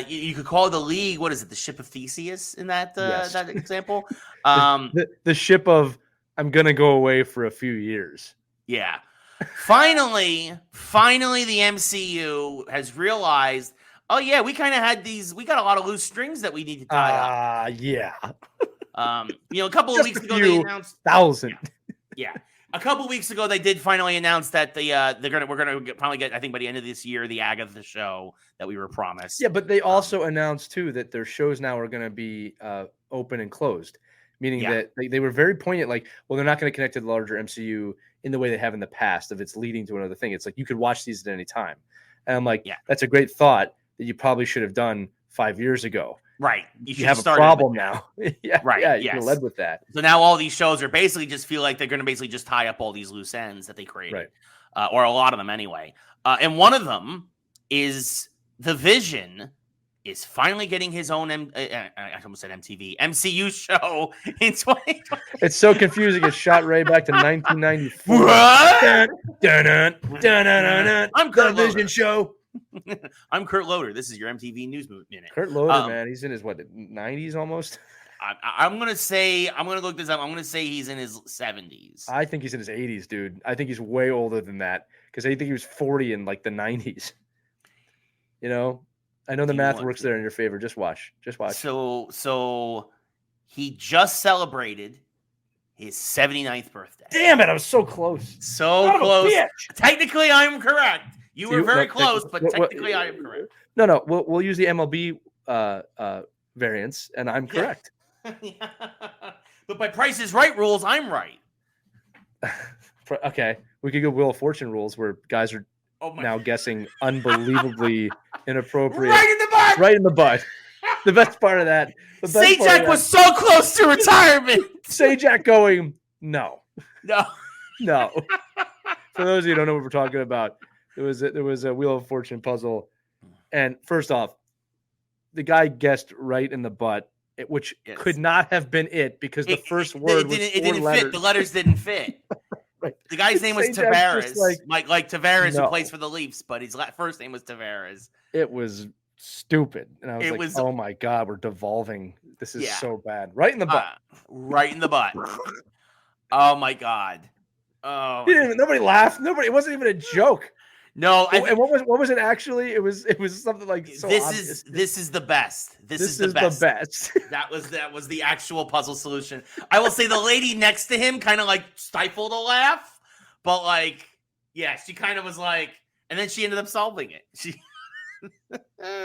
you could call the league, what is it, the ship of Theseus in that that example? The ship of I'm going to go away for a few years. Yeah. Finally, the MCU has realized, oh yeah, we kind of had we got a lot of loose strings that we need to tie up. Yeah. A couple of weeks ago they announced 1,000. Yeah. A couple weeks ago, they did finally announce that we're gonna finally get, I think by the end of this year, the Agatha show that we were promised. Yeah, but they also announced too that their shows now are going to be open and closed, meaning that they were very poignant. Like, well, they're not going to connect to the larger MCU in the way they have in the past. If it's leading to another thing, it's like you could watch these at any time. And I'm like, that's a great thought that you probably should have done 5 years ago. Right. You have a problem now. Right. Yeah, you led with that. So now all these shows are basically just feel like they're going to basically just tie up all these loose ends that they created, or a lot of them anyway. And one of them is the Vision is finally getting his own, I almost said MTV, MCU show in 2020. It's so confusing. It shot right back to 1994. I'm Kurt the Vision Loder. show. I'm Kurt Loder. This is your MTV News Minute. Kurt Loder, man, he's in his 90s almost. I'm gonna look this up. I'm gonna say he's in his 70s. I think he's in his 80s, dude. I think he's way older than that because I think he was 40 in like the 90s. You know, I know the math works there in your favor. Just watch. So he just celebrated his 79th birthday. Damn it! I was so close. So close. Technically, I'm correct. You were very close, but technically I am correct. No. We'll use the MLB variants, and I'm correct. But by Price is Right rules, I'm right. Okay, we could go Wheel of Fortune rules where guys are now guessing unbelievably inappropriate. Right in the butt. The best part of that. Sajak was so close to retirement. Sajak going, no. No. For those of you who don't know what we're talking about, there was a Wheel of Fortune puzzle, and first off, the guy guessed right in the butt, which could not have been it because the first word didn't fit. The letters didn't fit. Right. The guy's name was Tavares, like Tavares, who plays for the Leafs, but his first name was Tavares. It was stupid, and I was "Oh my god, we're devolving. This is so bad." Right in the butt. Right in the butt. Oh my god. Oh. Nobody laughed. It wasn't even a joke. No, and what was it actually? It was something like so obvious. This is the best. This is the best. That was the actual puzzle solution. I will say the lady next to him kind of like stifled a laugh, but she kind of was like, and then she ended up solving it.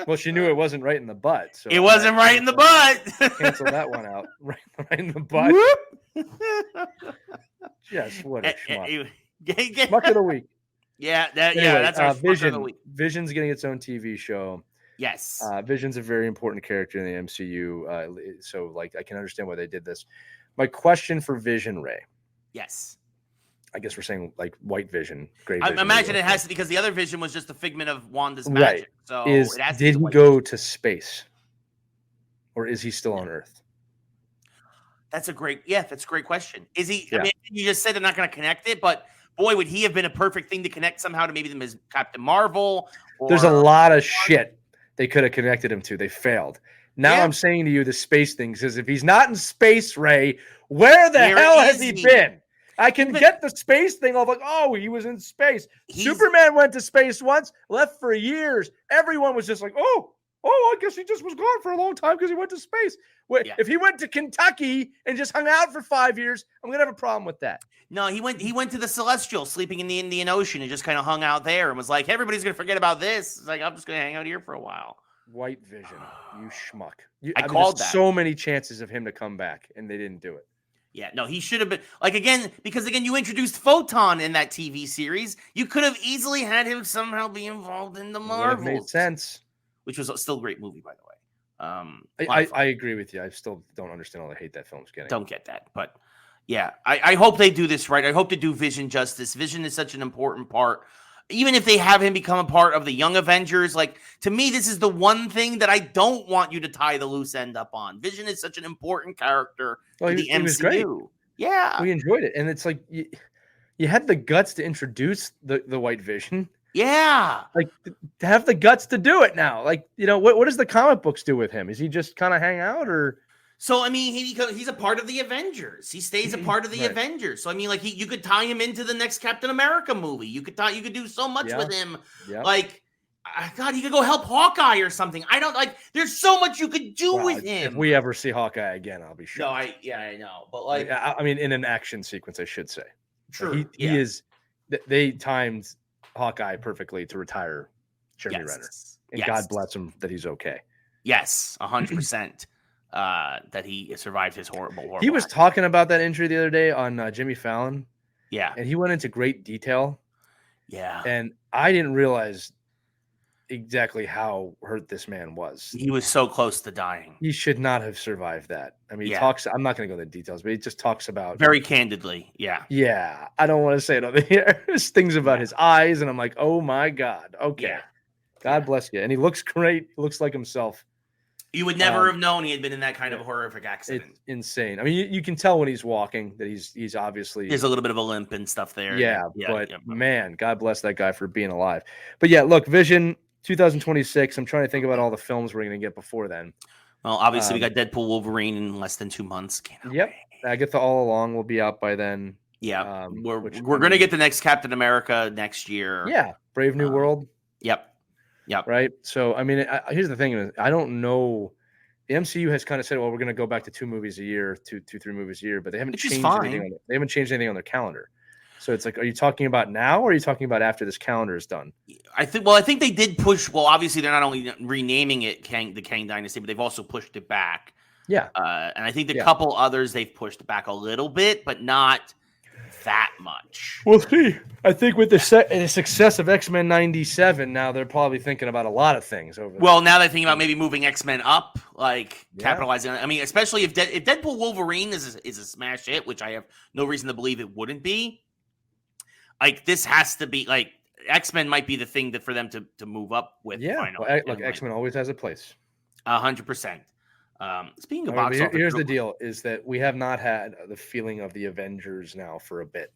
Well, she knew it wasn't right in the butt. So it wasn't right in the butt. Cancel that one out. Right in the butt. Yes, what a schmuck. Schmuck of the week. Yeah, that's our Vision. of the week. Vision's getting its own TV show. Yes. Vision's a very important character in the MCU. So I can understand why they did this. My question for Vision, Ray. Yes. I guess we're saying like White Vision, Gray Vision. I imagine it has to, because the other Vision was just a figment of Wanda's magic. So did he go to space, or is he still on Earth? That's a great question. Is he? Yeah. I mean, you just said they're not going to connect it, but boy, would he have been a perfect thing to connect somehow to maybe them as Captain Marvel. There's a lot of shit they could have connected him to. They failed. Now I'm saying to you, the space thing says if he's not in space, Ray, where the hell has he been? I can get the space thing of he was in space. Superman went to space once, left for years. Everyone was just like, I guess he just was gone for a long time because he went to space. Wait, if he went to Kentucky and just hung out for 5 years, I'm gonna have a problem with that. No, he went to the Celestial, sleeping in the Indian Ocean, and just kind of hung out there and was like, everybody's gonna forget about this. It's like, I'm just gonna hang out here for a while. White Vision, you schmuck. I called that. So many chances of him to come back, and they didn't do it. Yeah, no, he should have been because you introduced Photon in that TV series. You could have easily had him somehow be involved in the Marvels. Made sense. Which was still a great movie, by the way. I agree with you. I still don't understand all the hate that film's getting. Don't get that, but yeah, I hope they do this right. I hope to do Vision justice. Vision is such an important part. Even if they have him become a part of the Young Avengers, to me, this is the one thing that I don't want you to tie the loose end up on. Vision is such an important character in the MCU. He was great. Yeah. We enjoyed it. And it's like you had the guts to introduce the White Vision. Yeah. To have the guts to do it now. What does the comic books do with him? Is he just kind of hang out or? So, I mean, he's a part of the Avengers. He stays a part of the Avengers. So, I mean, you could tie him into the next Captain America movie. You could do so much with him. Yeah. God, he could go help Hawkeye or something. There's so much you could do with him. If we ever see Hawkeye again, I'll be sure. No, I know. But I mean, in an action sequence, I should say. True. He is. They timed Hawkeye perfectly to retire Jeremy Renner, and God bless him that he's okay. Yes, 100%. That he survived his horrible. He was talking about that injury the other day on Jimmy Fallon. Yeah, and he went into great detail. Yeah, and I didn't realize exactly how hurt this man was. He was so close to dying. He should not have survived that. I mean, he talks. I'm not going to go into the details, but he just talks about very candidly. Yeah. Yeah, I don't want to say it on the air. There's things about his eyes, and I'm like, oh my God. Okay. Yeah. God bless you. And he looks great. He looks like himself. You would never have known he had been in that kind of horrific accident. It's insane. I mean, you can tell when he's walking that he's obviously there's a little bit of a limp and stuff there. But man, God bless that guy for being alive. But yeah, look, Vision 2026. I'm trying to think about all the films we're going to get before then. Well, obviously we got Deadpool, Wolverine in less than 2 months. Agatha All Along will be out by then. Yeah, we're going to get the next Captain America next year. Yeah, Brave New World. Yep. Right. So, I mean, here's the thing: I don't know. The MCU has kind of said, "Well, we're going to go back to 2 movies a year, 3 movies a year," but they haven't changed anything. They haven't changed anything on their calendar. So it's like, are you talking about now, or are you talking about after this calendar is done? I think they did push. Well, obviously, they're not only renaming it the Kang Dynasty, but they've also pushed it back. Yeah. And I think the couple others they've pushed back a little bit, but not that much. We'll see. I think with the success of X-Men 97, now they're probably thinking about a lot of things over there. Well, now they're thinking about maybe moving X-Men up, capitalizing on it. I mean, especially if Deadpool Wolverine is a smash hit, which I have no reason to believe it wouldn't be. Like, this has to be, like, X-Men might be the thing for them to move up with. Yeah, finally. well, look, X-Men always has a place. 100%. Speaking of box office, here's the deal: is that we have not had the feeling of the Avengers now for a bit.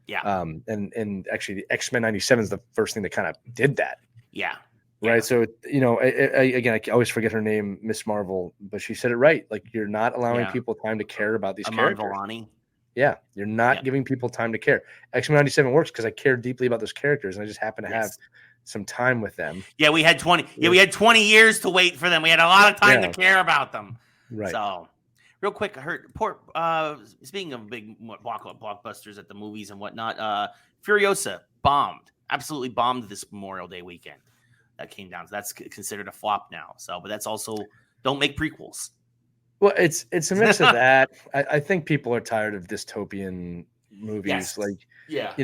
Yeah. And actually, the X-Men 97 is the first thing that kind of did that. Yeah. Right. So, again, I always forget her name, Miss Marvel, but she said it right. Like, you're not allowing people time to care about these characters. Vellani. Yeah, you're not giving people time to care. X-Men 97 works because I care deeply about those characters, and I just happen to have some time with them. Yeah, we had 20. Yeah, we had 20 years to wait for them. We had a lot of time to care about them. Right. So, real quick, I heard. Speaking of big blockbusters at the movies and whatnot, Furiosa absolutely bombed this Memorial Day weekend. That came down. So that's considered a flop now. So, but that's also don't make prequels. Well, it's a mix of that. I think people are tired of dystopian movies. Yes.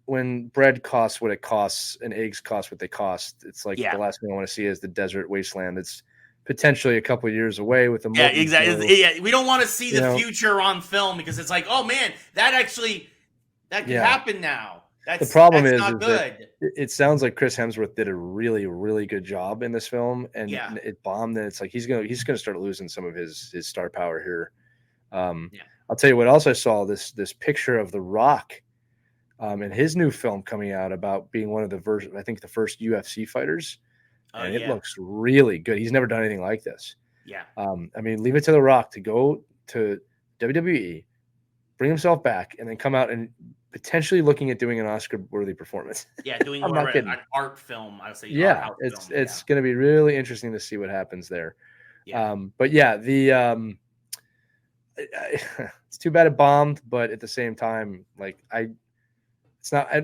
When bread costs what it costs and eggs cost what they cost, it's like the last thing I want to see is the desert wasteland. It's potentially a couple of years away with the exactly. Yeah, we don't want to see the future on film because it's like, oh man, that could happen now. The problem is not good. It sounds like Chris Hemsworth did a really, really good job in this film, and it bombed. And it's like he's gonna start losing some of his star power here. I'll tell you what else I saw this picture of The Rock, and his new film coming out about being one of the first UFC fighters, and it looks really good. He's never done anything like this. Yeah. I mean, leave it to The Rock to go to WWE, bring himself back, and then come out and potentially looking at doing an Oscar-worthy performance. Yeah, doing an art film. I would say. Yeah, it's going to be really interesting to see what happens there. Yeah. But yeah, it's too bad it bombed, but at the same time, like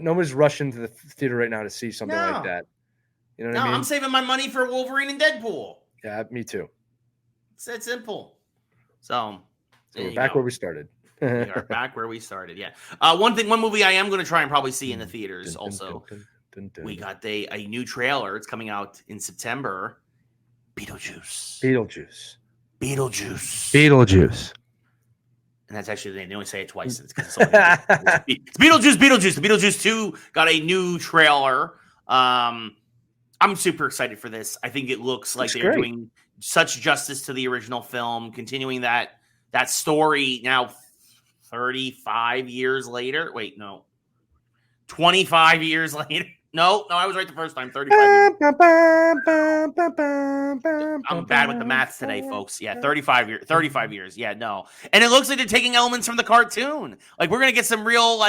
nobody's rushing to the theater right now to see something like that. You know what I mean? I'm saving my money for Wolverine and Deadpool. Yeah, me too. It's that simple. So we're back where we started. We are back where we started. Yeah. One movie I am going to try and probably see in the theaters. Also, we got a new trailer. It's coming out in September. Beetlejuice. And that's actually the name. They only say it twice. It's Beetlejuice. The Beetlejuice 2 got a new trailer. I'm super excited for this. I think it looks like they're doing such justice to the original film, continuing that story now 35 years later. Wait, no. 25 years later. No, I was right the first time. 35 years. I'm bad with the maths today, folks. Yeah, 35 years. Yeah, no. And it looks like they're taking elements from the cartoon. Like, we're going to get some real,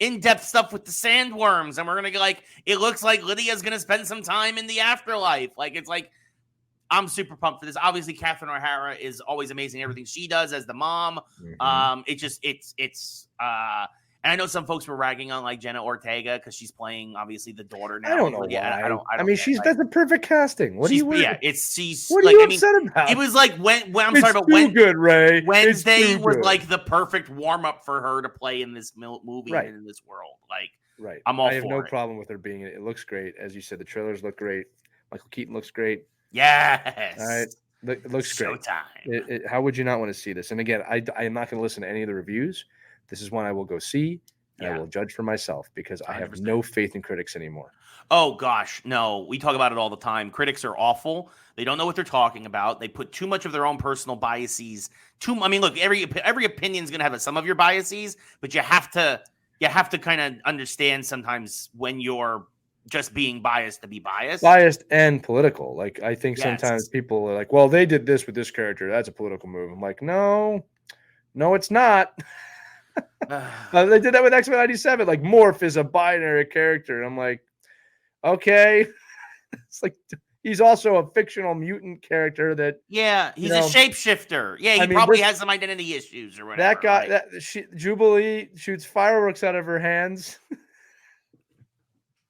in-depth stuff with the sandworms. And we're going to get, it looks like Lydia's going to spend some time in the afterlife. I'm super pumped for this. Obviously, Catherine O'Hara is always amazing in everything she does as the mom. Mm-hmm. And And I know some folks were ragging on like Jenna Ortega because she's playing obviously the daughter now. I don't know why. I don't I mean, that's a perfect casting. What are you? Yeah, she's. What are you upset about? It was like when I'm it's sorry, but too good, Ray. Wednesday was like the perfect warm up for her to play in this movie and in this world. Like, right. I'm all for it. I have no problem with her being in it. It looks great, as you said. The trailers look great. Michael Keaton looks great. Yes. All right. It looks great. Showtime. How would you not want to see this? And again, I am not going to listen to any of the reviews. This is one I will go see, and I will judge for myself because 100%. I have no faith in critics anymore. Oh, gosh. No, we talk about it all the time. Critics are awful. They don't know what they're talking about. They put too much of their own personal biases. I mean, look, every opinion is going to have some of your biases, but you have to kind of understand sometimes when you're just being biased to be biased. Biased and political. Like, I think sometimes people are like, well, they did this with this character. That's a political move. I'm like, no, it's not. They did that with X-Men 97. Like, Morph is a binary character. And I'm like, okay. It's like, he's also a fictional mutant character that. Yeah, he's a shapeshifter. Yeah, he probably has some identity issues or whatever. That guy, Jubilee shoots fireworks out of her hands.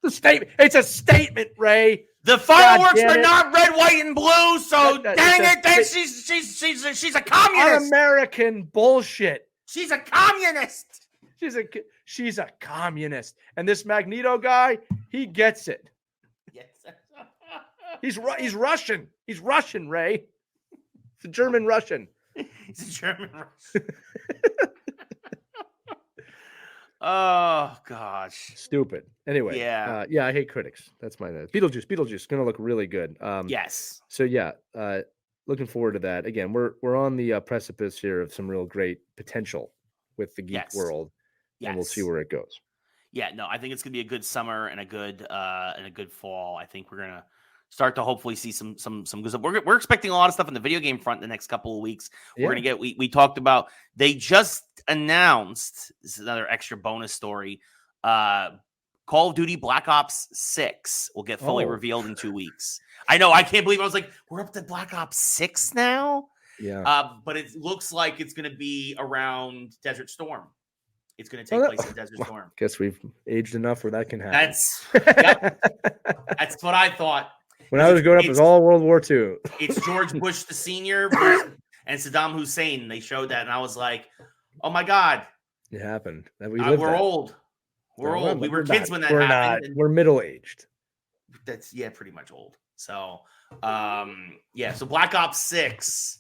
It's a statement, Ray. The fireworks are not red, white, and blue. So dang it, she's a communist. Un-American bullshit. She's a communist. She's a communist. And this Magneto guy, he gets it. Yes. He's Russian. He's Russian, Ray. It's a German Russian. He's a German Russian. Oh gosh, stupid. Anyway, I hate critics. That's my Beetlejuice gonna look really good. Yes. So looking forward to that. Again, we're on the precipice here of some real great potential with the geek world, and we'll see where it goes. Yeah, no, I think it's gonna be a good summer and a good fall. I think we're gonna start to hopefully see some good stuff. We're expecting a lot of stuff in the video game front the next couple of weeks. We're gonna get. We talked about. They just announced. This is another extra bonus story. Call of Duty Black Ops 6 will get fully revealed in 2 weeks. I know. I can't believe I was like, we're up to Black Ops 6 now. Yeah. But it looks like it's going to be around Desert Storm. It's going to take place in Desert Storm. Guess we've aged enough where that can happen. That's what I thought. When I was growing up, it was all World War II. It's George Bush the Senior and Saddam Hussein. They showed that, and I was like, oh my God. It happened. We're old. We're old. We were kids when that happened. We're middle-aged. That's pretty much old. So, so Black Ops 6,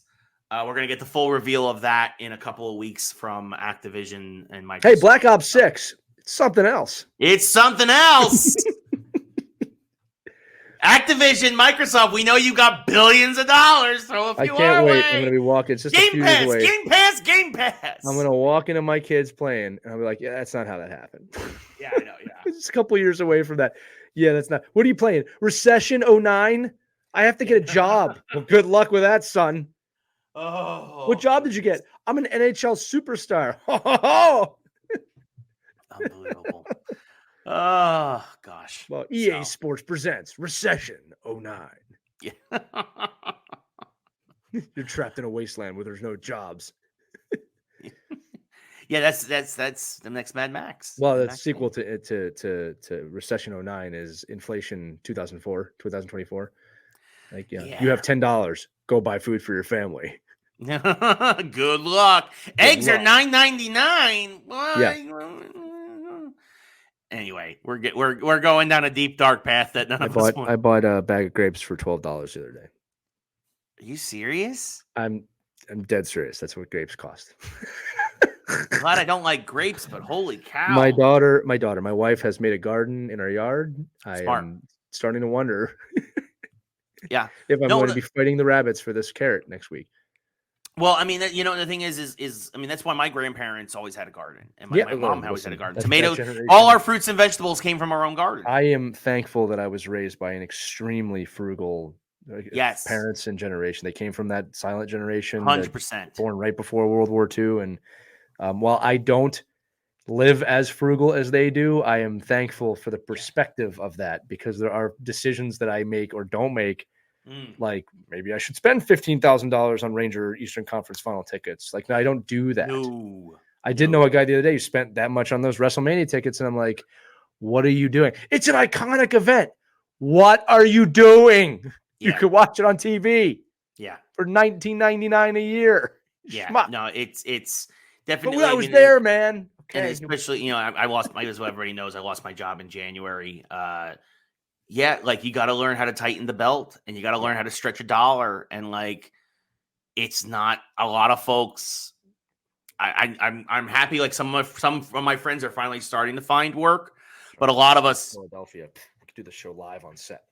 we're going to get the full reveal of that in a couple of weeks from Activision and Microsoft. Hey, Black Ops 6, it's something else. It's something else. Activision, Microsoft, we know you got billions of dollars. So if I can't wait. I'm going to be walking. It's just Game Pass. I'm going to walk into my kids playing, and I'll be like, yeah, that's not how that happened. Yeah, I know. Yeah. It's just a couple years away from that. Yeah, that's not. What are you playing? Recession 09? I have to get a job. Well, good luck with that, son. Oh. What job did you get? I'm an NHL superstar. Unbelievable. Oh, gosh. Well, EA Sports presents Recession 09. Yeah. You're trapped in a wasteland where there's no jobs. Yeah, that's the next Mad Max. Well, the sequel to Recession 09 is Inflation 2024. Like, you have $10. Go buy food for your family. Good luck. Eggs are $9.99. Yeah. Anyway, we're going down a deep dark path that none of us want. I bought a bag of grapes for $12 the other day. Are you serious? I'm dead serious. That's what grapes cost. I'm glad I don't like grapes, but holy cow! My wife has made a garden in our yard. Smart. I am starting to wonder. Yeah, if I'm going to be fighting the rabbits for this carrot next week. Well, I mean, the thing is, I mean, that's why my grandparents always had a garden, and my mom always had a garden. Tomatoes, all our fruits and vegetables came from our own garden. I am thankful that I was raised by an extremely frugal parents and generation. They came from that silent generation, 100%, born right before World War II. And while I don't live as frugal as they do, I am thankful for the perspective of that, because there are decisions that I make or don't make. Like, maybe I should spend $15,000 on Ranger Eastern Conference final tickets. Like, no, I don't do that. No. I did know a guy the other day who spent that much on those WrestleMania tickets, and I'm like, what are you doing? It's an iconic event. What are you doing? Yeah. You could watch it on TV. Yeah. For $19.99 a year. Yeah. Schmuck. No, it's definitely. But I was there, man. Okay. And especially, I lost my, as everybody knows, I lost my job in January. Yeah, like you got to learn how to tighten the belt, and you got to learn how to stretch a dollar. And like, it's not a lot of folks. I'm happy. Like some of my friends are finally starting to find work, but a lot of us. Philadelphia, we could do the show live on set.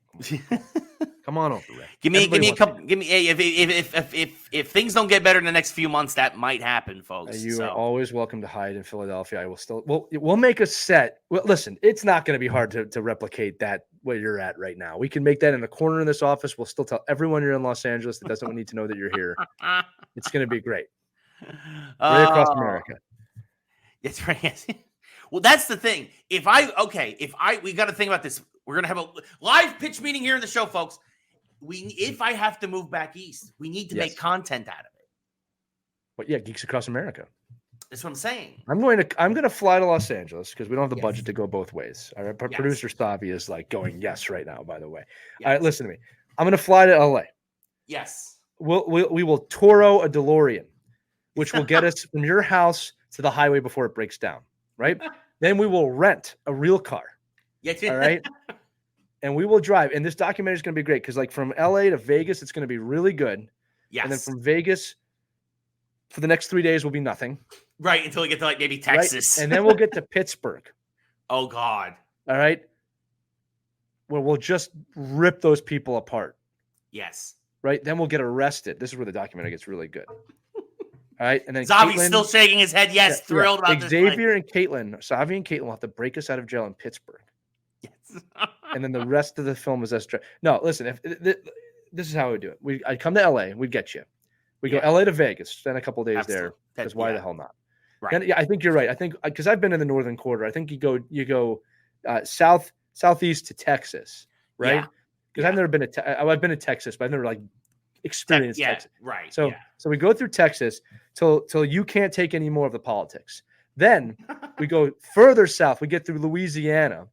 Come on over, Ray. Give me a couple. Give me if things don't get better in the next few months, that might happen, folks. You are always welcome to hide in Philadelphia. I will still. We'll make a set. Well, listen, it's not going to be hard to replicate that where you're at right now. We can make that in the corner in this office. We'll still tell everyone you're in Los Angeles that doesn't need to know that you're here. It's going to be great. Right across America. That's right. Well, that's the thing. We got to think about this. We're going to have a live pitch meeting here in the show, folks. If I have to move back east, we need to make content out of it. But yeah, Geeks Across America. That's what I'm saying. I'm going to fly to Los Angeles because we don't have the budget to go both ways. All right, producer Stavi is like going yes right now. By the way, all right, listen to me. I'm going to fly to LA. Yes, we will Toro a DeLorean, which will get us from your house to the highway before it breaks down. Right, then we will rent a real car. All right. And we will drive. And this documentary is going to be great because, like, from LA to Vegas, it's going to be really good. Yes. And then from Vegas, for the next 3 days, will be nothing. Right. Until we get to, like, maybe Texas. Right? And then we'll get to Pittsburgh. Oh, God. All right. Where we'll just rip those people apart. Yes. Right. Then we'll get arrested. This is where the documentary gets really good. All right. And then Zavi's still shaking his head. Yes. Thrilled about this. Xavier and Caitlin, Zavi and Caitlin will have to break us out of jail in Pittsburgh. Yes. And then the rest of the film is us. No, listen. If this is how we do it. I'd come to LA. We'd get you. We go LA to Vegas. Spend a couple of days there. Because why the hell not? Right. And I think you're right. I think because I've been in the northern quarter. I think you go southeast to Texas, right? Because I've never been I've been to Texas, but I've never experienced Texas. Right. So we go through Texas till you can't take any more of the politics. Then we go further south. We get through Louisiana.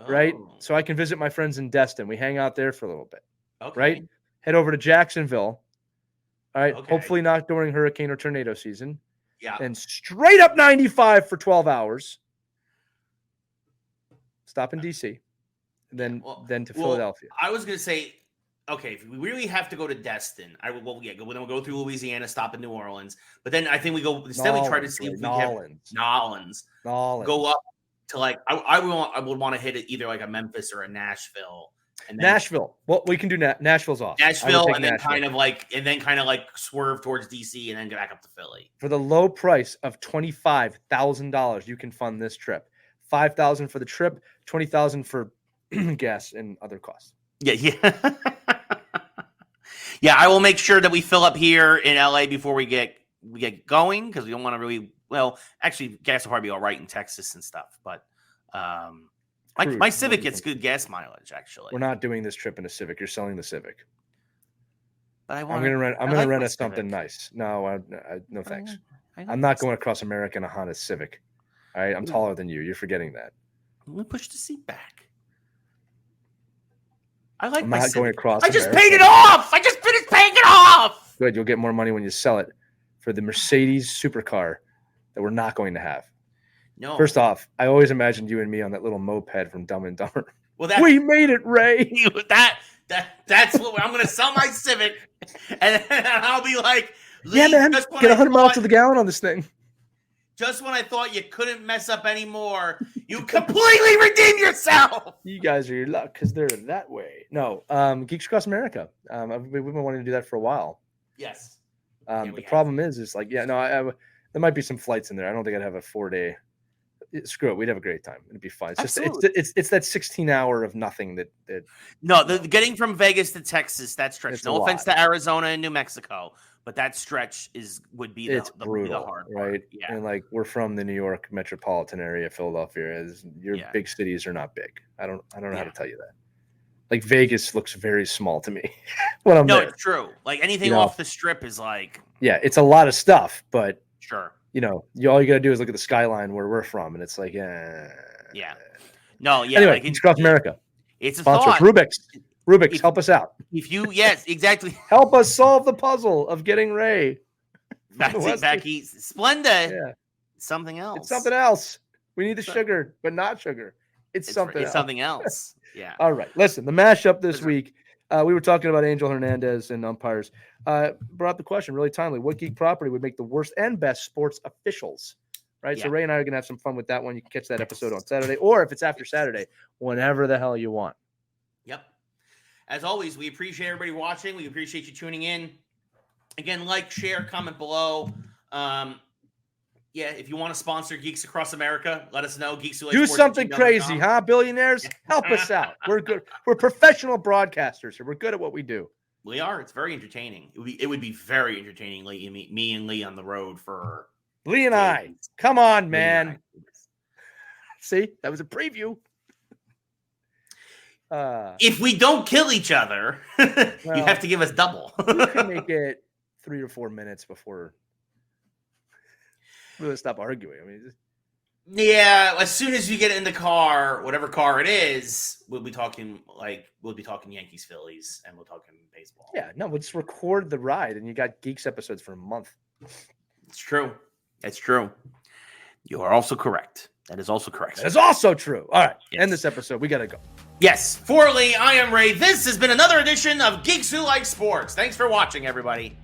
Right. So I can visit my friends in Destin. We hang out there for a little bit. Okay. Right. Head over to Jacksonville. All right. Okay. Hopefully not during hurricane or tornado season. Yeah. And straight up 95 for 12 hours. Stop in DC. And then to Philadelphia. I was going to say, okay, if we really have to go to Destin, then we'll go through Louisiana, stop in New Orleans. But then I think we go, instead we try to see if we can Nolans. Go up to I would want to hit it either like a Memphis or a Nashville. And then, Nashville. Well, we can do Nashville's off. Nashville, and then kind of like swerve towards DC and then get back up to Philly. For the low price of $25,000, you can fund this trip. $5,000 for the trip, $20,000 for gas and other costs. Yeah. Yeah, I will make sure that we fill up here in LA before we get going because we don't want to really. Well, actually, gas will probably be all right in Texas and stuff, but my Civic gets good gas mileage. Actually, we're not doing this trip in a Civic. You're selling the Civic. But I'm going to rent us something nice. No, no thanks. I'm not going across America in a Honda Civic. All right, I'm taller than you. You're forgetting that. I'm going to push the seat back. I'm not going across. I just paid it off. I just finished paying it off. Good. You'll get more money when you sell it for the Mercedes supercar that we're not going to have. No. First off, I always imagined you and me on that little moped from Dumb and Dumber. Well, we made it, Ray. That's what I'm going to sell my Civic, and then I'll be like, yeah, man, get 100 miles to the gallon on this thing. Just when I thought you couldn't mess up anymore, you completely redeemed yourself. You guys are your luck because they're that way. No, Geeks Across America. We've been wanting to do that for a while. Yes. The problem is there might be some flights in there. I don't think I'd have a 4-day. Screw it. We'd have a great time. It'd be fun. It's just that 16-hour of nothing that. No, getting from Vegas to Texas, that stretch. No offense to Arizona and New Mexico, but that stretch would be the hard part. Right? Yeah. And we're from the New York metropolitan area, Philadelphia. Your big cities are not big. I don't know how to tell you that. Vegas looks very small to me when I'm there. No, it's true. Anything off the strip is yeah, it's a lot of stuff, but sure. all you got to do is look at the skyline where we're from, and it's like, yeah. No, yeah. Anyway, Geeks Across America. It's a sponsor. thought. Rubik's, help us out. Yes, exactly. Help us solve the puzzle of getting Ray. Back east. Splenda. Yeah. Something else. It's something else. We need the sugar, but not sugar. It's something else. Something else. Yeah. All right. Listen, the mashup this week, we were talking about Angel Hernandez and umpires. Brought up the question, really timely. What geek property would make the worst and best sports officials? Right? Yeah. So Ray and I are going to have some fun with that one. You can catch that episode on Saturday, or if it's after Saturday, whenever the hell you want. Yep. As always, we appreciate everybody watching. We appreciate you tuning in. Again, like, share, comment below. If you want to sponsor Geeks Across America, let us know. Geeks Who Like Do Sports something crazy, huh? Billionaires, help us out. We're good. We're professional broadcasters, and we're good at what we do. We are. It's very entertaining. It would be very entertaining. Me and Lee on the road for Lee and I. Come on, man. See, that was a preview. If we don't kill each other, you have to give us double. You can make it 3 to 4 minutes before we'll stop arguing. As soon as you get in the car, whatever car it is, we'll be talking Yankees, Phillies, and we'll talk baseball. Yeah, no, we'll just record the ride, and you got Geeks episodes for a month. It's true. It's true. You are also correct. That is also correct. That is also true. All right, end this episode. We got to go. Yes. For Lee, I am Ray. This has been another edition of Geeks Who Like Sports. Thanks for watching, everybody.